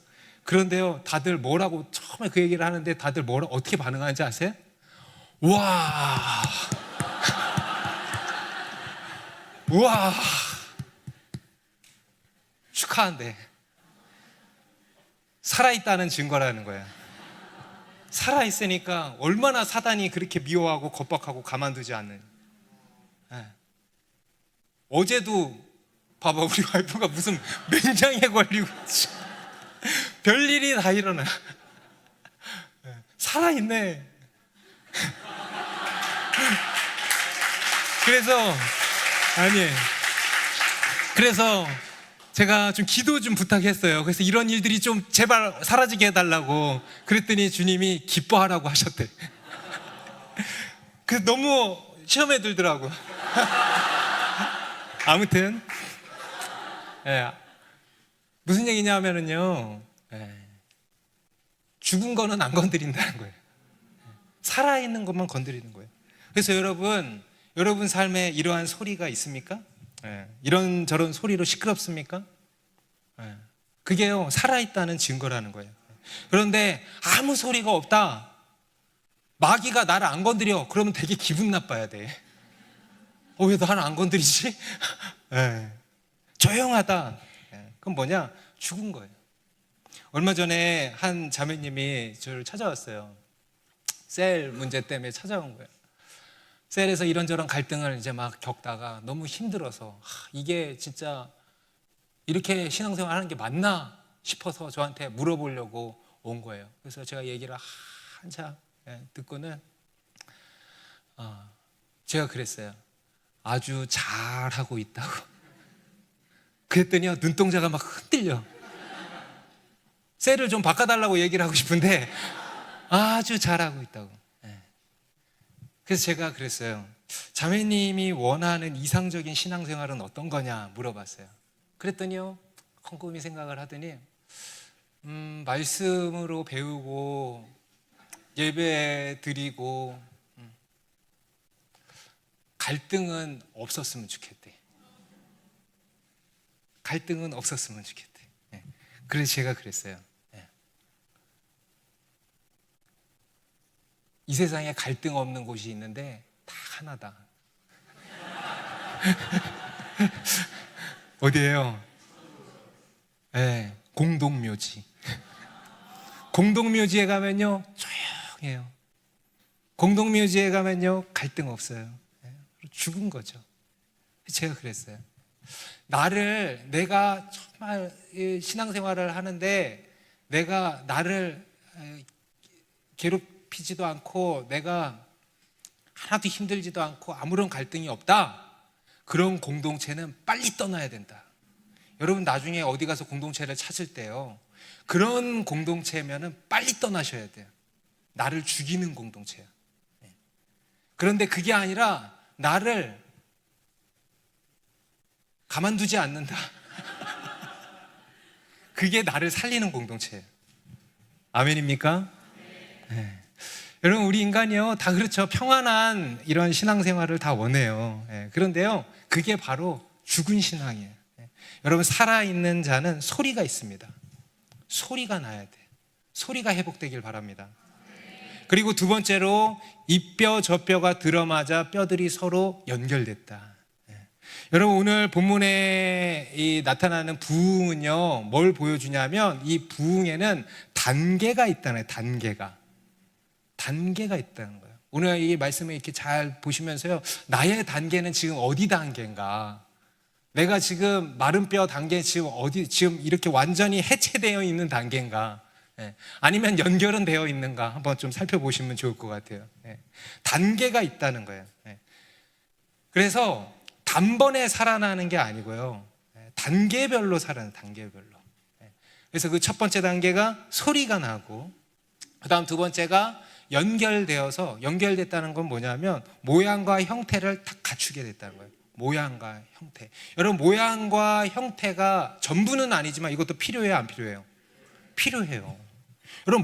그런데요, 다들 뭐라고 처음에 그 얘기를 하는데 다들 어떻게 반응하는지 아세요? 와, 우와, 축하한대. 살아있다는 증거라는 거야. 살아있으니까 얼마나 사단이 그렇게 미워하고 겁박하고 가만두지 않는. 어제도 봐봐, 우리 와이프가 무슨 맹장에 걸리고 별일이 다 일어나. 살아있네. 그래서 제가 좀 기도 좀 부탁했어요. 그래서 이런 일들이 좀 제발 사라지게 해달라고. 그랬더니 주님이 기뻐하라고 하셨대. 그래서 너무 시험에 들더라고. 아무튼 무슨 얘기냐면요, 죽은 거는 안 건드린다는 거예요. 살아있는 것만 건드리는 거예요. 그래서 여러분 삶에 이러한 소리가 있습니까? 이런저런 소리로 시끄럽습니까? 그게요, 살아있다는 증거라는 거예요. 그런데 아무 소리가 없다, 마귀가 나를 안 건드려, 그러면 되게 기분 나빠야 돼. 왜 나를 안 건드리지? 조용하다, 그럼 뭐냐? 죽은 거예요. 얼마 전에 한 자매님이 저를 찾아왔어요. 셀 문제 때문에 찾아온 거예요. 셀에서 이런저런 갈등을 이제 막 겪다가 너무 힘들어서 이게 진짜 이렇게 신앙생활 하는 게 맞나 싶어서 저한테 물어보려고 온 거예요. 그래서 제가 얘기를 한참 듣고는 제가 그랬어요. 아주 잘하고 있다고. 그랬더니요, 눈동자가 막 흔들려. 셀을 좀 바꿔달라고 얘기를 하고 싶은데 아주 잘하고 있다고. 그래서 제가 그랬어요. 자매님이 원하는 이상적인 신앙생활은 어떤 거냐 물어봤어요. 그랬더니요, 곰곰이 생각을 하더니 말씀으로 배우고 예배 드리고 갈등은 없었으면 좋겠대. 갈등은 없었으면 좋겠대. 그래서 제가 그랬어요. 이 세상에 갈등 없는 곳이 있는데 다 하나다. 어디예요? 공동묘지. 공동묘지에 가면요, 조용해요. 공동묘지에 가면요, 갈등 없어요. 죽은 거죠. 제가 그랬어요. 내가 정말 신앙생활을 하는데 내가 나를 괴롭히지도 않고 내가 하나도 힘들지도 않고 아무런 갈등이 없다, 그런 공동체는 빨리 떠나야 된다. 여러분, 나중에 어디 가서 공동체를 찾을 때요, 그런 공동체면은 빨리 떠나셔야 돼요. 나를 죽이는 공동체야. 그런데 그게 아니라 나를 가만두지 않는다. 그게 나를 살리는 공동체예요. 아멘입니까? 네. 여러분, 우리 인간이요, 다 그렇죠. 평안한 이런 신앙생활을 다 원해요. 그런데요, 그게 바로 죽은 신앙이에요. 여러분, 살아있는 자는 소리가 있습니다. 소리가 나야 돼. 소리가 회복되길 바랍니다. 그리고 두 번째로, 이 뼈 저 뼈가 들어맞아 뼈들이 서로 연결됐다. 여러분, 오늘 본문에 나타나는 부흥은요, 뭘 보여주냐면, 이 부흥에는 단계가 있다는 거예요. 단계가 있다는 거예요. 오늘 이 말씀을 이렇게 잘 보시면서요, 나의 단계는 지금 어디 단계인가? 내가 지금 마른 뼈 단계 지금 이렇게 완전히 해체되어 있는 단계인가? 아니면 연결은 되어 있는가? 한번 좀 살펴보시면 좋을 것 같아요. 단계가 있다는 거예요. 그래서 단번에 살아나는 게 아니고요, 단계별로 살아나는, 단계별로. 그래서 그 첫 번째 단계가 소리가 나고, 그 다음 두 번째가 연결됐다는 건 뭐냐면 모양과 형태를 다 갖추게 됐다는 거예요. 모양과 형태. 여러분, 모양과 형태가 전부는 아니지만 이것도 필요해요, 안 필요해요? 필요해요. 여러분,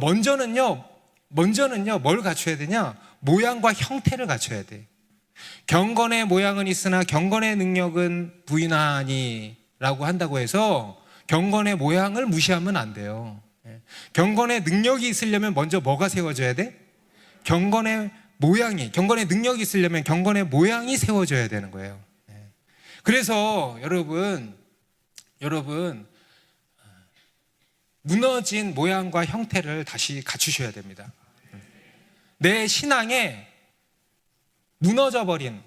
먼저는요 뭘 갖춰야 되냐? 모양과 형태를 갖춰야 돼. 경건의 모양은 있으나 경건의 능력은 부인하니 라고 한다고 해서 경건의 모양을 무시하면 안 돼요. 경건의 능력이 있으려면 먼저 뭐가 세워져야 돼? 경건의 능력이 있으려면 경건의 모양이 세워져야 되는 거예요. 그래서 여러분, 무너진 모양과 형태를 다시 갖추셔야 됩니다. 내 신앙에 무너져버린,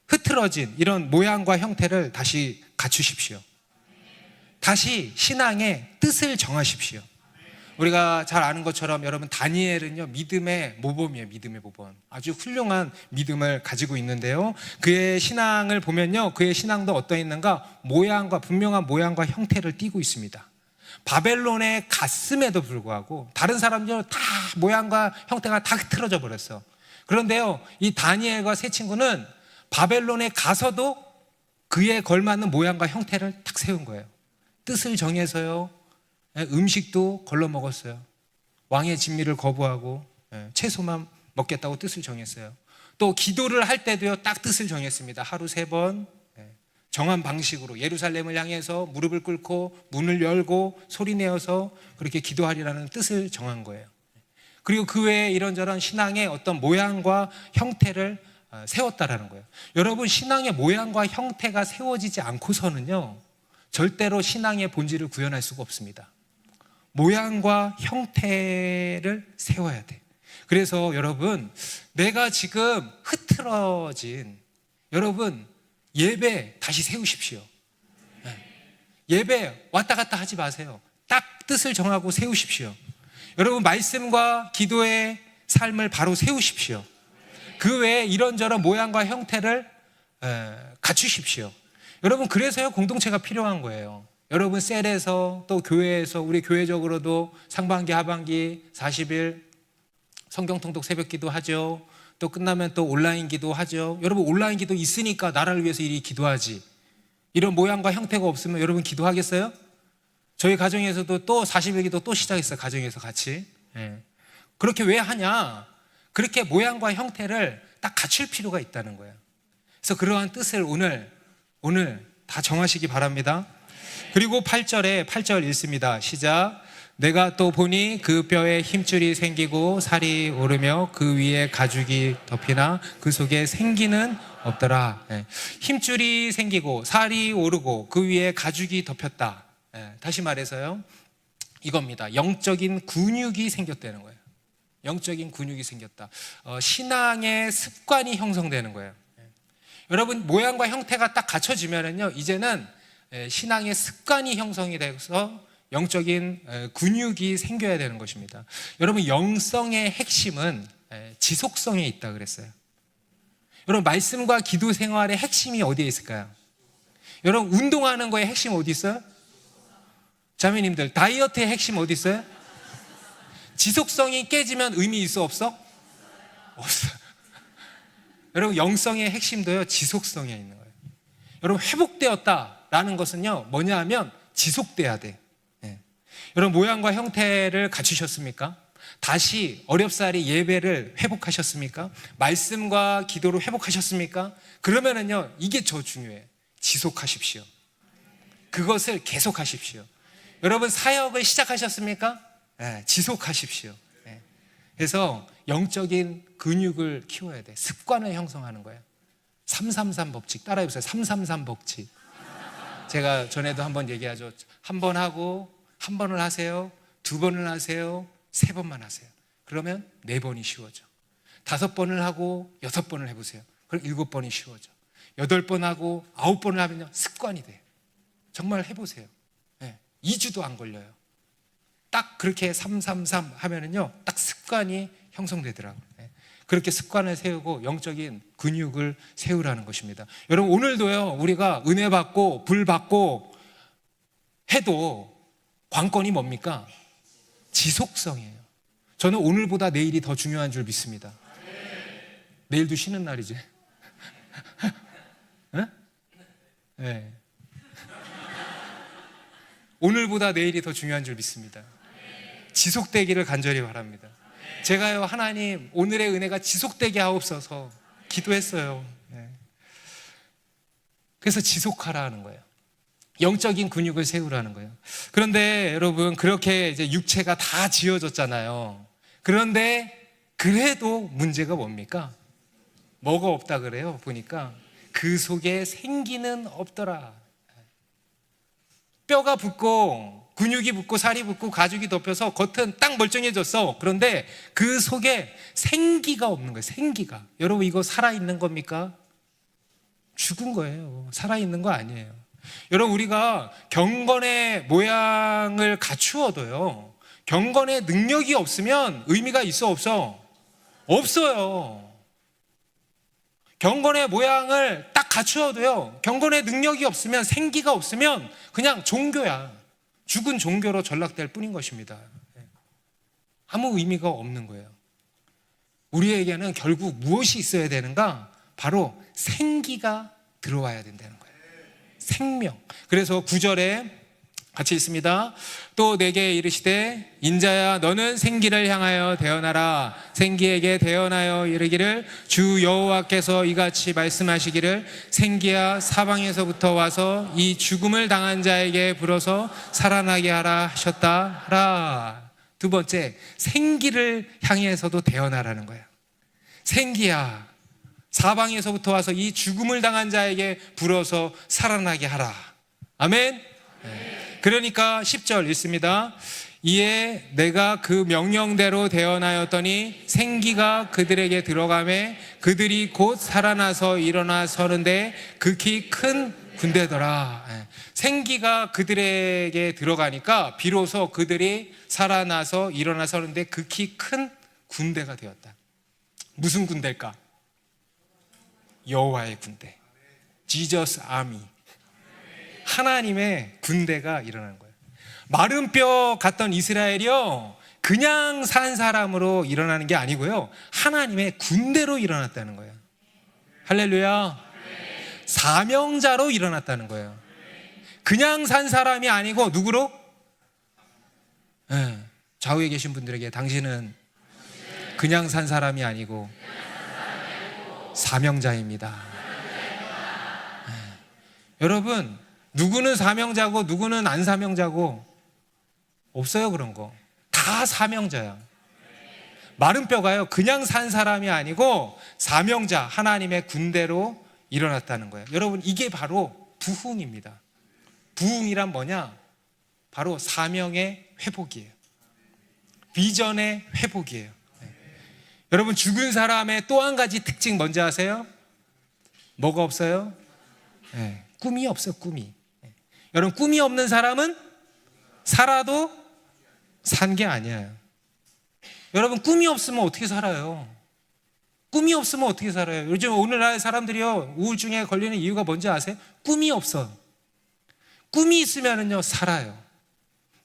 흐트러진 이런 모양과 형태를 다시 갖추십시오. 다시 신앙의 뜻을 정하십시오. 우리가 잘 아는 것처럼 여러분, 다니엘은요, 믿음의 모범이에요. 믿음의 모범. 아주 훌륭한 믿음을 가지고 있는데요, 그의 신앙을 보면요, 그의 신앙도 어떠했는가? 분명한 모양과 형태를 띠고 있습니다. 바벨론에 갔음에도 불구하고 다른 사람들 다 모양과 형태가 다 흐트러져 버렸어. 그런데요, 이 다니엘과 세 친구는 바벨론에 가서도 그에 걸맞는 모양과 형태를 딱 세운 거예요. 뜻을 정해서요, 음식도 걸러 먹었어요. 왕의 진미를 거부하고 채소만 먹겠다고 뜻을 정했어요. 또 기도를 할 때도요, 딱 뜻을 정했습니다. 하루 3번 정한 방식으로 예루살렘을 향해서 무릎을 꿇고 문을 열고 소리내어서 그렇게 기도하리라는 뜻을 정한 거예요. 그리고 그 외에 이런저런 신앙의 어떤 모양과 형태를 세웠다라는 거예요. 여러분, 신앙의 모양과 형태가 세워지지 않고서는요, 절대로 신앙의 본질을 구현할 수가 없습니다. 모양과 형태를 세워야 돼. 그래서 여러분, 내가 지금 흐트러진, 여러분, 예배 다시 세우십시오. 예배 왔다 갔다 하지 마세요. 딱 뜻을 정하고 세우십시오. 여러분, 말씀과 기도의 삶을 바로 세우십시오. 그 외에 이런저런 모양과 형태를 갖추십시오. 여러분, 그래서요, 공동체가 필요한 거예요. 여러분, 셀에서 또 교회에서, 우리 교회적으로도 상반기 하반기 40일 성경 통독 새벽 기도 하죠. 또 끝나면 또 온라인 기도 하죠. 여러분, 온라인 기도 있으니까 나라를 위해서 이리 기도하지. 이런 모양과 형태가 없으면 여러분 기도하겠어요? 저희 가정에서도 또 40일 기도 또 시작했어요. 가정에서 같이. 그렇게 왜 하냐? 그렇게 모양과 형태를 딱 갖출 필요가 있다는 거예요. 그래서 그러한 뜻을 오늘 다 정하시기 바랍니다. 그리고 8절 읽습니다. 시작. 내가 또 보니 그 뼈에 힘줄이 생기고 살이 오르며 그 위에 가죽이 덮이나 그 속에 생기는 없더라. 힘줄이 생기고 살이 오르고 그 위에 가죽이 덮였다. 다시 말해서요, 이겁니다. 영적인 근육이 생겼다는 거예요. 영적인 근육이 생겼다. 신앙의 습관이 형성되는 거예요. 여러분, 모양과 형태가 딱 갖춰지면은요, 이제는 신앙의 습관이 형성이 돼서 영적인 근육이 생겨야 되는 것입니다. 여러분, 영성의 핵심은 지속성에 있다 그랬어요. 여러분, 말씀과 기도 생활의 핵심이 어디에 있을까요? 여러분, 운동하는 거의 핵심 어디 있어요? 자매님들, 다이어트의 핵심 어디 있어요? 지속성이 깨지면 의미 있어, 없어? 없어요. 여러분, 영성의 핵심도요, 지속성에 있는 거예요. 여러분, 회복되었다라는 것은요, 뭐냐 하면 지속돼야 돼. 여러분, 모양과 형태를 갖추셨습니까? 다시 어렵사리 예배를 회복하셨습니까? 말씀과 기도로 회복하셨습니까? 그러면은요, 이게 저 중요해요. 지속하십시오. 그것을 계속하십시오. 여러분 사역을 시작하셨습니까? 네, 지속하십시오. 네. 그래서 영적인 근육을 키워야 돼. 습관을 형성하는 거예요. 333 법칙 따라해보세요. 333 법칙. 제가 전에도 한번 얘기하죠. 한 번 하고 한 번을 하세요. 두 번을 하세요. 세 번만 하세요. 그러면 4번이 쉬워져. 5번을 하고 6번을 해보세요. 그럼 7번이 쉬워져. 8번 하고 9번을 하면요, 습관이 돼요. 정말 해보세요. 네, 2주도 안 걸려요. 딱 그렇게 333 하면은요, 딱 습관이 형성되더라고요. 네, 그렇게 습관을 세우고 영적인 근육을 세우라는 것입니다. 여러분, 오늘도요, 우리가 은혜 받고 불 받고 해도 관건이 뭡니까? 지속성이에요. 저는 오늘보다 내일이 더 중요한 줄 믿습니다. 내일도 쉬는 날이지. 네? 네. 오늘보다 내일이 더 중요한 줄 믿습니다. 지속되기를 간절히 바랍니다. 제가요, 하나님 오늘의 은혜가 지속되게 하옵소서 기도했어요. 네. 그래서 지속하라 하는 거예요. 영적인 근육을 세우라는 거예요. 그런데 여러분, 그렇게 이제 육체가 다 지어졌잖아요. 그런데 그래도 문제가 뭡니까? 뭐가 없다 그래요? 보니까 그 속에 생기는 없더라. 뼈가 붙고 근육이 붙고 살이 붙고 가죽이 덮여서 겉은 딱 멀쩡해졌어. 그런데 그 속에 생기가 없는 거예요. 생기가. 여러분, 이거 살아있는 겁니까? 죽은 거예요. 살아있는 거 아니에요. 여러분, 우리가 경건의 모양을 갖추어도요, 경건의 능력이 없으면 의미가 있어 없어? 없어요. 경건의 모양을 딱 갖추어도요, 경건의 능력이 없으면, 생기가 없으면 그냥 종교야. 죽은 종교로 전락될 뿐인 것입니다. 아무 의미가 없는 거예요. 우리에게는 결국 무엇이 있어야 되는가? 바로 생기가 들어와야 된다는 거예요. 생명. 그래서 9절에 같이 있습니다. 또 내게 이르시되 인자야 너는 생기를 향하여 대언하라. 생기에게 대언하여 이르기를 주 여호와께서 이같이 말씀하시기를 생기야 사방에서부터 와서 이 죽음을 당한 자에게 불어서 살아나게 하라 하셨다 하라. 두 번째, 생기를 향해서도 대언하라는 거예요. 생기야 사방에서부터 와서 이 죽음을 당한 자에게 불어서 살아나게 하라. 아멘. 네. 그러니까 10절 읽습니다. 이에 내가 그 명령대로 대언하였더니 생기가 그들에게 들어가매 그들이 곧 살아나서 일어나 서는데 극히 큰 군대더라. 네. 생기가 그들에게 들어가니까 비로소 그들이 살아나서 일어나 서는데 극히 큰 군대가 되었다. 무슨 군대일까? 여호와의 군대, Jesus Army. 하나님의 군대가 일어나는 거예요. 마른 뼈 같던 이스라엘이요, 그냥 산 사람으로 일어나는 게 아니고요, 하나님의 군대로 일어났다는 거예요. 할렐루야. 사명자로 일어났다는 거예요. 그냥 산 사람이 아니고 누구로? 네, 좌우에 계신 분들에게 당신은 그냥 산 사람이 아니고 사명자입니다. 네. 여러분, 누구는 사명자고 누구는 안 사명자고 없어요. 그런 거 다 사명자야. 마른 뼈가요, 그냥 산 사람이 아니고 사명자, 하나님의 군대로 일어났다는 거예요. 여러분, 이게 바로 부흥입니다. 부흥이란 뭐냐? 바로 사명의 회복이에요. 비전의 회복이에요. 여러분, 죽은 사람의 또 한 가지 특징 뭔지 아세요? 뭐가 없어요? 네, 꿈이 없어요. 꿈이. 여러분, 꿈이 없는 사람은 살아도 산 게 아니에요. 여러분, 꿈이 없으면 어떻게 살아요? 꿈이 없으면 어떻게 살아요? 요즘 오늘날 사람들이요, 우울증에 걸리는 이유가 뭔지 아세요? 꿈이 없어. 꿈이 있으면은요, 살아요.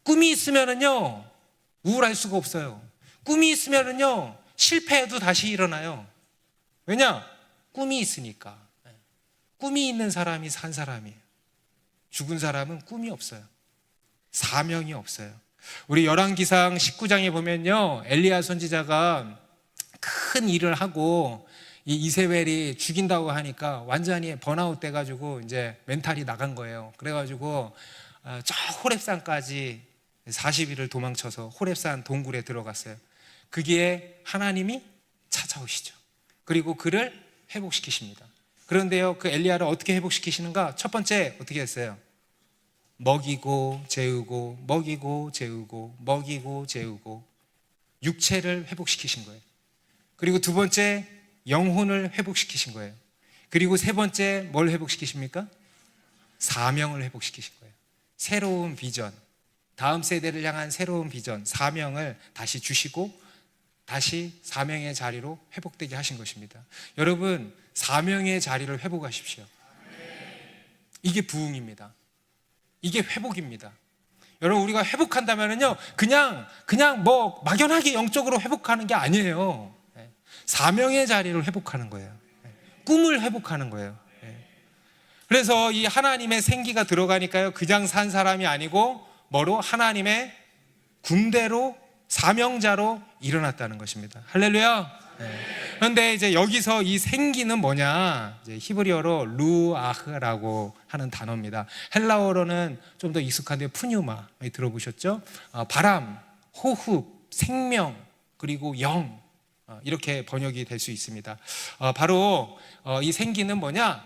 꿈이 있으면은요, 우울할 수가 없어요. 꿈이 있으면은요, 실패해도 다시 일어나요. 왜냐? 꿈이 있으니까. 꿈이 있는 사람이 산 사람이에요. 죽은 사람은 꿈이 없어요. 사명이 없어요. 우리 열왕기상 19장에 보면요, 엘리야 선지자가 큰 일을 하고 이 이세벨이 죽인다고 하니까 완전히 번아웃 돼가지고 이제 멘탈이 나간 거예요. 그래가지고 저 호렙산까지 40일을 도망쳐서 호렙산 동굴에 들어갔어요. 거기에 하나님이 찾아오시죠. 그리고 그를 회복시키십니다. 그런데요, 그 엘리야를 어떻게 회복시키시는가? 첫 번째 어떻게 했어요? 먹이고 재우고 먹이고 재우고 먹이고 재우고 육체를 회복시키신 거예요. 그리고 두 번째 영혼을 회복시키신 거예요. 그리고 세 번째 뭘 회복시키십니까? 사명을 회복시키신 거예요. 새로운 비전, 다음 세대를 향한 새로운 비전, 사명을 다시 주시고 다시 사명의 자리로 회복되게 하신 것입니다. 여러분, 사명의 자리를 회복하십시오. 이게 부흥입니다. 이게 회복입니다. 여러분, 우리가 회복한다면요, 그냥 뭐 막연하게 영적으로 회복하는 게 아니에요. 사명의 자리를 회복하는 거예요. 꿈을 회복하는 거예요. 그래서 이 하나님의 생기가 들어가니까요, 그냥 산 사람이 아니고 뭐로? 하나님의 군대로, 사명자로 일어났다는 것입니다. 할렐루야. 그런데 이제 여기서 이 생기는 뭐냐? 이제 히브리어로 루아흐라고 하는 단어입니다. 헬라어로는 좀 더 익숙한데 푸뉴마 들어보셨죠? 바람, 호흡, 생명, 그리고 영, 이렇게 번역이 될 수 있습니다. 바로 이 생기는 뭐냐?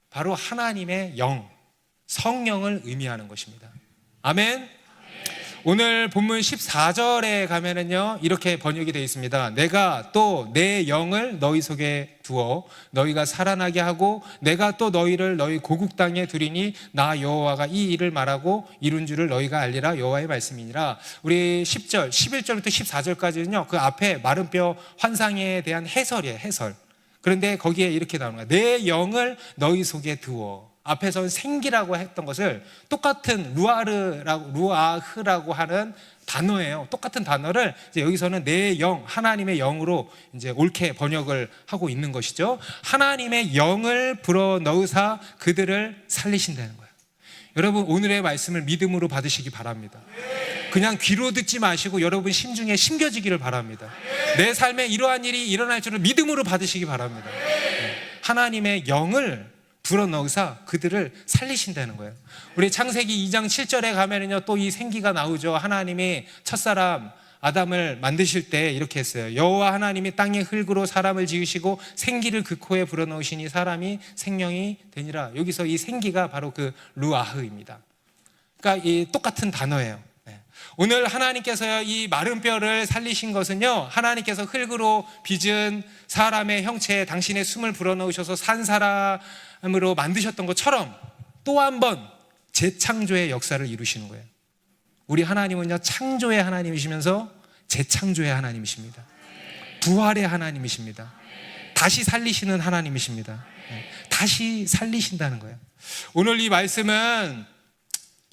바로 하나님의 영, 성령을 의미하는 것입니다. 아멘. 오늘 본문 14절에 가면은요, 이렇게 번역이 되어 있습니다. 내가 또 내 영을 너희 속에 두어 너희가 살아나게 하고 내가 또 너희를 너희 고국 땅에 두리니 나 여호와가 이 일을 말하고 이룬 줄을 너희가 알리라. 여호와의 말씀이니라. 우리 10절, 11절부터 14절까지는요, 그 앞에 마른 뼈 환상에 대한 해설이에요. 해설. 그런데 거기에 이렇게 나오는 거예요. 내 영을 너희 속에 두어. 앞에서는 생기라고 했던 것을 똑같은 루아흐라고 하는 단어예요. 똑같은 단어를 이제 여기서는 내 영, 하나님의 영으로 이제 옳게 번역을 하고 있는 것이죠. 하나님의 영을 불어넣으사 그들을 살리신다는 거예요. 여러분, 오늘의 말씀을 믿음으로 받으시기 바랍니다. 그냥 귀로 듣지 마시고 여러분 심중에 심겨지기를 바랍니다. 내 삶에 이러한 일이 일어날 줄을 믿음으로 받으시기 바랍니다. 하나님의 영을 불어넣으사 그들을 살리신다는 거예요. 우리 창세기 2장 7절에 가면은요, 또 이 생기가 나오죠. 하나님이 첫사람 아담을 만드실 때 이렇게 했어요. 여호와 하나님이 땅의 흙으로 사람을 지으시고 생기를 그 코에 불어넣으시니 사람이 생명이 되니라. 여기서 이 생기가 바로 그 루아흐입니다. 그러니까 이 똑같은 단어예요. 오늘 하나님께서 이 마른 뼈를 살리신 것은요, 하나님께서 흙으로 빚은 사람의 형체에 당신의 숨을 불어넣으셔서 산 사람으로 만드셨던 것처럼 또 한 번 재창조의 역사를 이루시는 거예요. 우리 하나님은요, 창조의 하나님이시면서 재창조의 하나님이십니다. 부활의 하나님이십니다. 다시 살리시는 하나님이십니다. 다시 살리신다는 거예요. 오늘 이 말씀은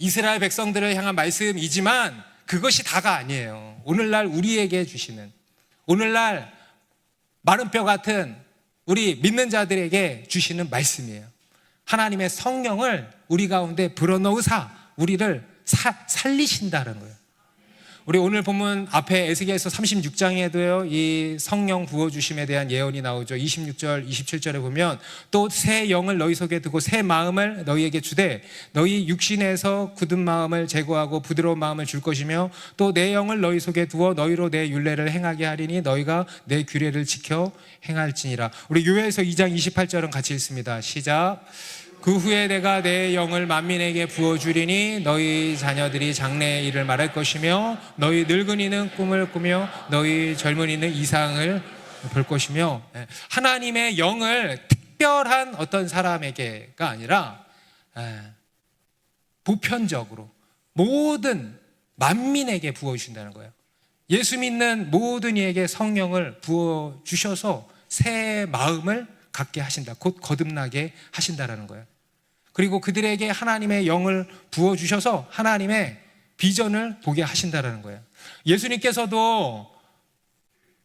이스라엘 백성들을 향한 말씀이지만 그것이 다가 아니에요. 오늘날 우리에게 주시는, 오늘날 마른 뼈 같은 우리 믿는 자들에게 주시는 말씀이에요. 하나님의 성령을 우리 가운데 불어넣으사 우리를 살리신다는 거예요. 우리 오늘 본문 앞에 에스겔서 36장에도요, 이 성령 부어주심에 대한 예언이 나오죠. 26절, 27절에 보면 또 새 영을 너희 속에 두고 새 마음을 너희에게 주되 너희 육신에서 굳은 마음을 제거하고 부드러운 마음을 줄 것이며 또 내 영을 너희 속에 두어 너희로 내 율례를 행하게 하리니 너희가 내 규례를 지켜 행할지니라. 우리 요엘서 2장 28절은 같이 읽습니다. 시작. 그 후에 내가 내 영을 만민에게 부어주리니 너희 자녀들이 장래의 일을 말할 것이며 너희 늙은이는 꿈을 꾸며 너희 젊은이는 이상을 볼 것이며, 하나님의 영을 특별한 어떤 사람에게가 아니라 보편적으로 모든 만민에게 부어주신다는 거예요. 예수 믿는 모든 이에게 성령을 부어주셔서 새 마음을 갖게 하신다. 곧 거듭나게 하신다라는 거예요. 그리고 그들에게 하나님의 영을 부어주셔서 하나님의 비전을 보게 하신다라는 거예요. 예수님께서도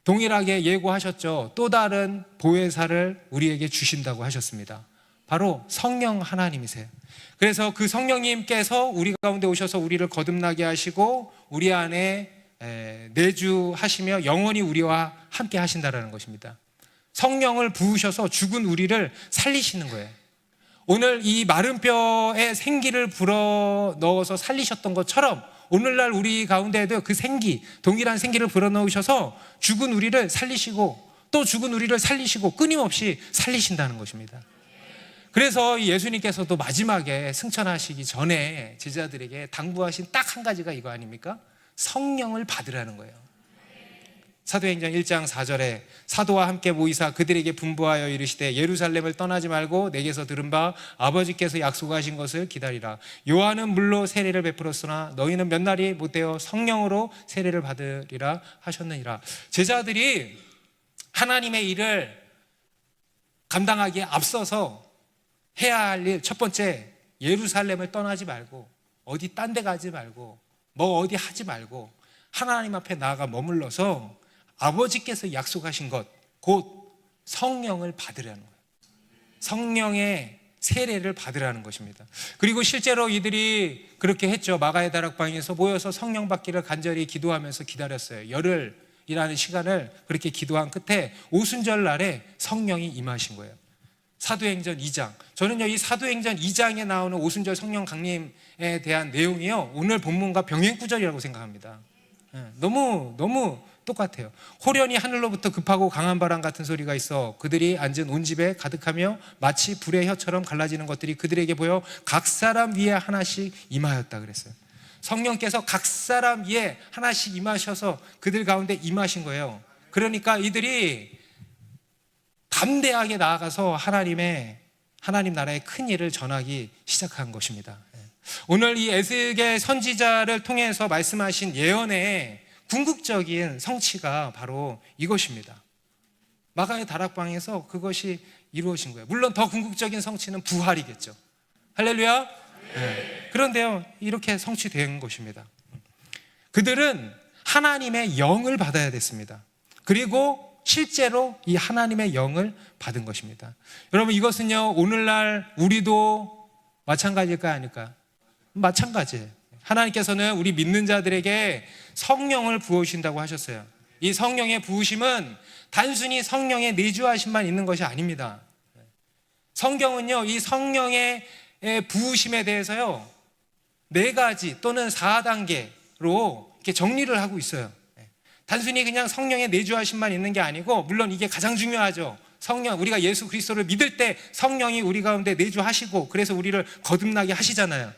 동일하게 예고하셨죠. 또 다른 보혜사를 우리에게 주신다고 하셨습니다. 바로 성령 하나님이세요. 그래서 그 성령님께서 우리 가운데 오셔서 우리를 거듭나게 하시고 우리 안에 내주하시며 영원히 우리와 함께 하신다라는 것입니다. 성령을 부으셔서 죽은 우리를 살리시는 거예요. 오늘 이 마른 뼈에 생기를 불어넣어서 살리셨던 것처럼 오늘날 우리 가운데에도 그 생기, 동일한 생기를 불어넣으셔서 죽은 우리를 살리시고 또 죽은 우리를 살리시고 끊임없이 살리신다는 것입니다. 그래서 예수님께서도 마지막에 승천하시기 전에 제자들에게 당부하신 딱 한 가지가 이거 아닙니까? 성령을 받으라는 거예요. 사도행전 1장 4절에 사도와 함께 모이사 그들에게 분부하여 이르시되 예루살렘을 떠나지 말고 내게서 들은 바 아버지께서 약속하신 것을 기다리라. 요한은 물로 세례를 베풀었으나 너희는 몇 날이 못되어 성령으로 세례를 받으리라 하셨느니라. 제자들이 하나님의 일을 감당하기에 앞서서 해야 할 일 첫 번째, 예루살렘을 떠나지 말고 어디 딴 데 가지 말고 뭐 어디 하지 말고 하나님 앞에 나아가 머물러서 아버지께서 약속하신 것, 곧 성령을 받으라는 거예요. 성령의 세례를 받으라는 것입니다. 그리고 실제로 이들이 그렇게 했죠. 마가의 다락방에서 모여서 성령 받기를 간절히 기도하면서 기다렸어요. 열흘이라는 시간을 그렇게 기도한 끝에 오순절 날에 성령이 임하신 거예요. 사도행전 2장. 저는요, 이 사도행전 2장에 나오는 오순절 성령 강림에 대한 내용이요, 오늘 본문과 병행구절이라고 생각합니다. 너무 똑같아요. 호련히 하늘로부터 급하고 강한 바람 같은 소리가 있어 그들이 앉은 온 집에 가득하며 마치 불의 혀처럼 갈라지는 것들이 그들에게 보여 각 사람 위에 하나씩 임하였다 그랬어요. 성령께서 각 사람 위에 하나씩 임하셔서 그들 가운데 임하신 거예요. 그러니까 이들이 담대하게 나아가서 하나님 나라의 큰 일을 전하기 시작한 것입니다. 오늘 이 에스겔 선지자를 통해서 말씀하신 예언의 궁극적인 성취가 바로 이것입니다. 마가의 다락방에서 그것이 이루어진 거예요. 물론 더 궁극적인 성취는 부활이겠죠. 할렐루야. 네. 그런데요, 이렇게 성취된 것입니다. 그들은 하나님의 영을 받아야 됐습니다. 그리고 실제로 이 하나님의 영을 받은 것입니다. 여러분, 이것은요, 오늘날 우리도 마찬가지일까요, 아닐까요? 마찬가지예요. 하나님께서는 우리 믿는 자들에게 성령을 부어주신다고 하셨어요. 이 성령의 부으심은 단순히 성령의 내주하심만 있는 것이 아닙니다. 성경은요, 이 성령의 부으심에 대해서요, 4가지 또는 4단계로 이렇게 정리를 하고 있어요. 단순히 그냥 성령의 내주하심만 있는 게 아니고, 물론 이게 가장 중요하죠. 성령, 우리가 예수 그리스도를 믿을 때 성령이 우리 가운데 내주하시고 그래서 우리를 거듭나게 하시잖아요.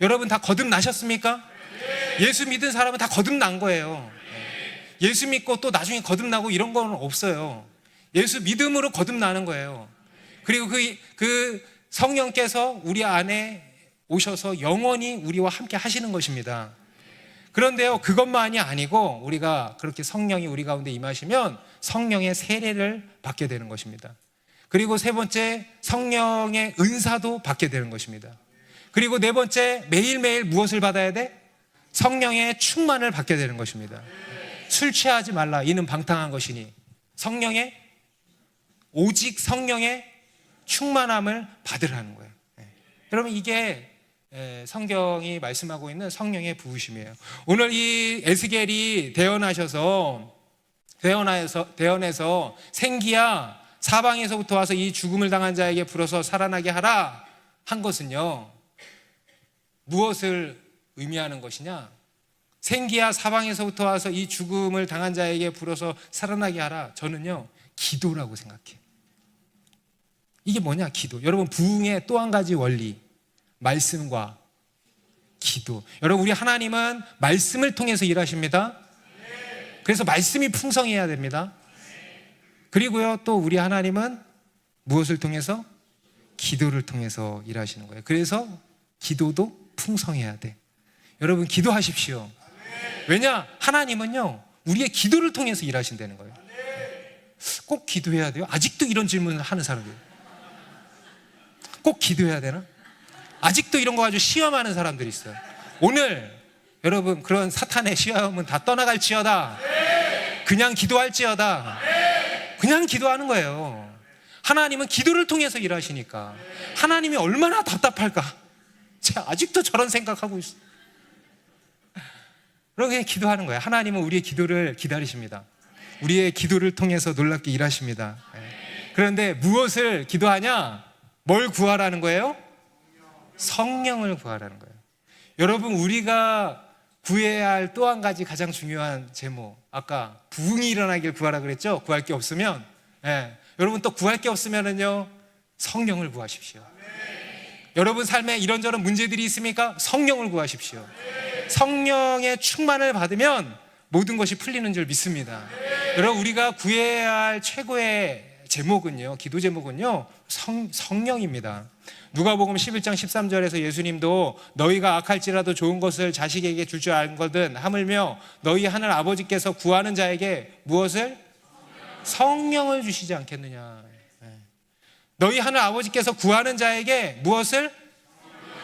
여러분 다 거듭나셨습니까? 네. 예수 믿은 사람은 다 거듭난 거예요. 네. 예수 믿고 또 나중에 거듭나고 이런 건 없어요. 예수 믿음으로 거듭나는 거예요. 그리고 그 성령께서 우리 안에 오셔서 영원히 우리와 함께 하시는 것입니다. 그런데요, 그것만이 아니고 우리가 그렇게 성령이 우리 가운데 임하시면 성령의 세례를 받게 되는 것입니다. 그리고 3번째, 성령의 은사도 받게 되는 것입니다. 그리고 4번째, 매일매일 무엇을 받아야 돼? 성령의 충만을 받게 되는 것입니다. 술 취하지 말라, 이는 방탕한 것이니 오직 성령의 충만함을 받으라는 거예요. 여러분, 이게 성경이 말씀하고 있는 성령의 부으심이에요. 오늘 이 에스겔이 대언해서 생기야 사방에서부터 와서 이 죽음을 당한 자에게 불어서 살아나게 하라 한 것은요, 무엇을 의미하는 것이냐? 생기야 사방에서부터 와서 이 죽음을 당한 자에게 불어서 살아나게 하라. 저는요, 기도라고 생각해요. 이게 뭐냐? 기도. 여러분, 부흥의 또 한 가지 원리, 말씀과 기도. 여러분, 우리 하나님은 말씀을 통해서 일하십니다. 그래서 말씀이 풍성해야 됩니다. 그리고요, 또 우리 하나님은 무엇을 통해서? 기도를 통해서 일하시는 거예요. 그래서 기도도 풍성해야 돼. 여러분, 기도하십시오. 왜냐? 하나님은요, 우리의 기도를 통해서 일하신다는 거예요. 꼭 기도해야 돼요? 아직도 이런 질문을 하는 사람들. 꼭 기도해야 되나? 아직도 이런 거 가지고 시험하는 사람들이 있어요. 오늘 여러분, 그런 사탄의 시험은 다 떠나갈지어다. 그냥 기도할지어다. 그냥 기도하는 거예요. 하나님은 기도를 통해서 일하시니까. 하나님이 얼마나 답답할까. 제가 아직도 저런 생각하고 있어요. 그렇게 기도하는 거예요. 하나님은 우리의 기도를 기다리십니다. 우리의 기도를 통해서 놀랍게 일하십니다. 그런데 무엇을 기도하냐? 뭘 구하라는 거예요? 성령을 구하라는 거예요. 여러분, 우리가 구해야 할 또 한 가지 가장 중요한 제목, 아까 부흥이 일어나길 구하라 그랬죠? 구할 게 없으면, 여러분 또 구할 게 없으면은요, 성령을 구하십시오. 여러분 삶에 이런저런 문제들이 있습니까? 성령을 구하십시오. 성령의 충만을 받으면 모든 것이 풀리는 줄 믿습니다. 여러분, 우리가 구해야 할 최고의 제목은요, 기도 제목은요, 성령입니다. 누가복음 11장 13절에서 예수님도 너희가 악할지라도 좋은 것을 자식에게 줄 줄 알거든 하물며 너희 하늘 아버지께서 구하는 자에게 무엇을? 성령을 주시지 않겠느냐. 너희 하늘 아버지께서 구하는 자에게 무엇을?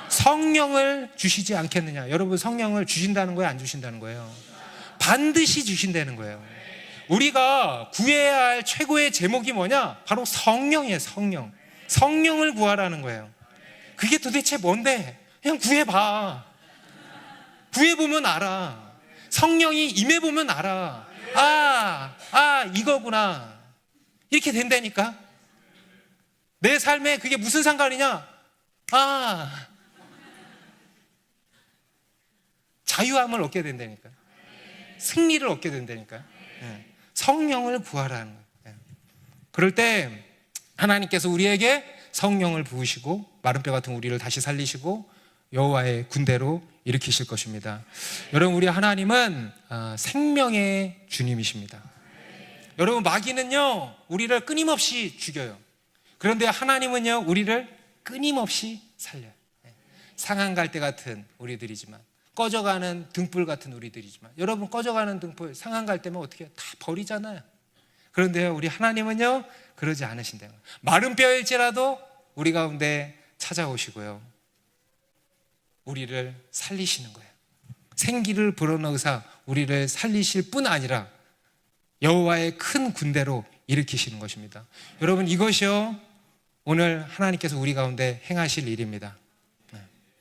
성령을 주시지 않겠느냐. 여러분, 성령을 주신다는 거예요, 안 주신다는 거예요? 반드시 주신다는 거예요. 우리가 구해야 할 최고의 제목이 뭐냐? 바로 성령이에요. 성령을 구하라는 거예요. 그게 도대체 뭔데? 그냥 구해봐. 구해보면 알아. 성령이 임해보면 알아. 이거구나. 이렇게 된다니까. 내 삶에 그게 무슨 상관이냐? 자유함을 얻게 된다니까. 승리를 얻게 된다니까. 성령을 구하라는 거예요. 그럴 때 하나님께서 우리에게 성령을 부으시고 마른 뼈 같은 우리를 다시 살리시고 여호와의 군대로 일으키실 것입니다. 여러분, 우리 하나님은 생명의 주님이십니다. 여러분, 마귀는요, 우리를 끊임없이 죽여요. 그런데 하나님은요, 우리를 끊임없이 살려요. 상한 갈대 같은 우리들이지만, 꺼져가는 등불 같은 우리들이지만, 여러분, 꺼져가는 등불, 상한 갈대면 어떻게 해요? 다 버리잖아요. 그런데요, 우리 하나님은요, 그러지 않으신다는 거예요. 마른 뼈일지라도 우리 가운데 찾아오시고요, 우리를 살리시는 거예요. 생기를 불어넣으사 우리를 살리실 뿐 아니라 여호와의 큰 군대로 일으키시는 것입니다. 여러분, 이것이요, 오늘 하나님께서 우리 가운데 행하실 일입니다.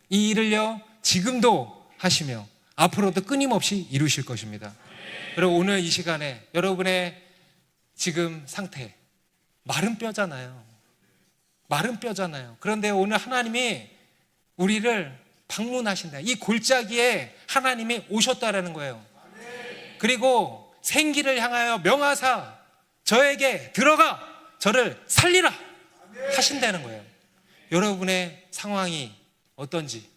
이 일을요, 지금도 하시며 앞으로도 끊임없이 이루실 것입니다. 여러분, 오늘 이 시간에 여러분의 지금 상태, 마른 뼈잖아요. 마른 뼈잖아요. 그런데 오늘 하나님이 우리를 방문하신다. 이 골짜기에 하나님이 오셨다라는 거예요. 그리고 생기를 향하여 명하사 저에게 들어가 저를 살리라 하신다는 거예요. 여러분의 상황이 어떤지,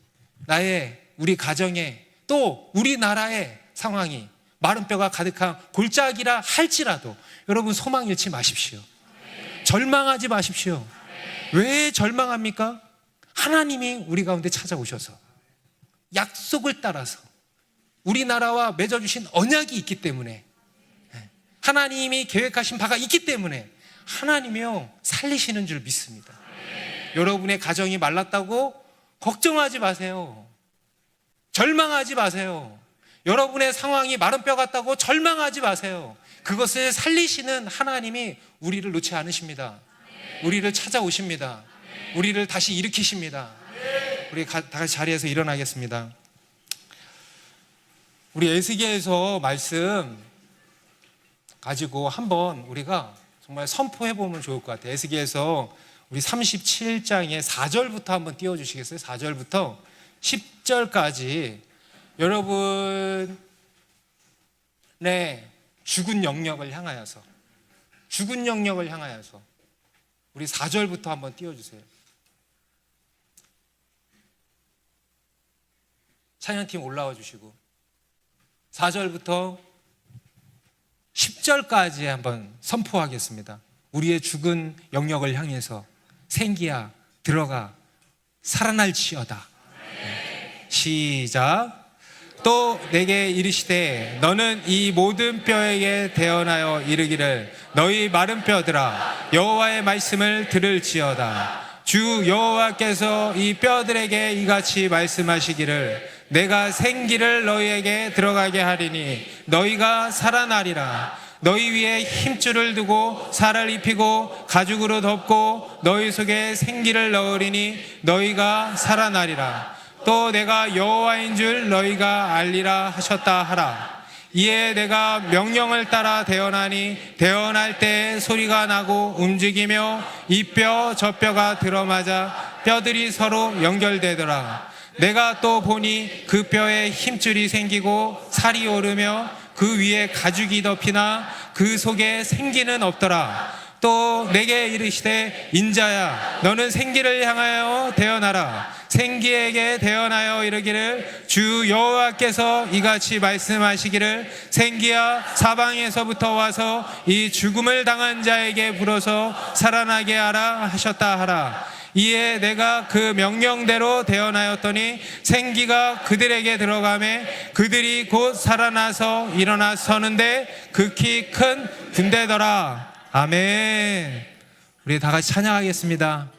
우리 가정의 또 우리나라의 상황이 마른 뼈가 가득한 골짜기라 할지라도 여러분, 소망 잃지 마십시오. 절망하지 마십시오. 왜 절망합니까? 하나님이 우리 가운데 찾아오셔서 약속을 따라서 우리나라와 맺어주신 언약이 있기 때문에, 하나님이 계획하신 바가 있기 때문에 하나님이요, 살리시는 줄 믿습니다. 여러분의 가정이 말랐다고 걱정하지 마세요. 절망하지 마세요. 여러분의 상황이 마른 뼈 같다고 절망하지 마세요. 그것을 살리시는 하나님이 우리를 놓지 않으십니다. 우리를 찾아오십니다. 우리를 다시 일으키십니다. 우리 다 같이 자리에서 일어나겠습니다. 우리 에스겔서 말씀 가지고 한번 우리가 정말 선포해보면 좋을 것 같아요. 에스겔서 우리 37장의 4절부터 한번 띄워주시겠어요? 4절부터 10절까지 여러분의 죽은 영역을 향하여서 우리 4절부터 한번 띄워주세요. 찬양팀 올라와 주시고 4절부터 10절까지 한번 선포하겠습니다. 우리의 죽은 영역을 향해서 생기야 들어가 살아날지어다. 시작. 또 내게 이르시되 너는 이 모든 뼈에게 대언하여 이르기를 너희 마른 뼈들아 여호와의 말씀을 들을지어다. 주 여호와께서 이 뼈들에게 이같이 말씀하시기를 내가 생기를 너희에게 들어가게 하리니 너희가 살아나리라. 너희 위에 힘줄을 두고 살을 입히고 가죽으로 덮고 너희 속에 생기를 넣으리니 너희가 살아나리라. 또 내가 여호와인 줄 너희가 알리라 하셨다 하라. 이에 내가 명령을 따라 대언하니 대언할 때 소리가 나고 움직이며 이 뼈 저 뼈가 들어맞아 뼈들이 서로 연결되더라. 내가 또 보니 그 뼈에 힘줄이 생기고 살이 오르며 그 위에 가죽이 덮이나 그 속에 생기는 없더라. 또 내게 이르시되 인자야 너는 생기를 향하여 대언하라. 생기에게 대언하여 이르기를 주 여호와께서 이같이 말씀하시기를 생기야 사방에서부터 와서 이 죽음을 당한 자에게 불어서 살아나게 하라 하셨다 하라. 이에 내가 그 명령대로 대언하였더니 생기가 그들에게 들어가매 그들이 곧 살아나서 일어나 서는데 극히 큰 군대더라. 아멘. 우리 다 같이 찬양하겠습니다.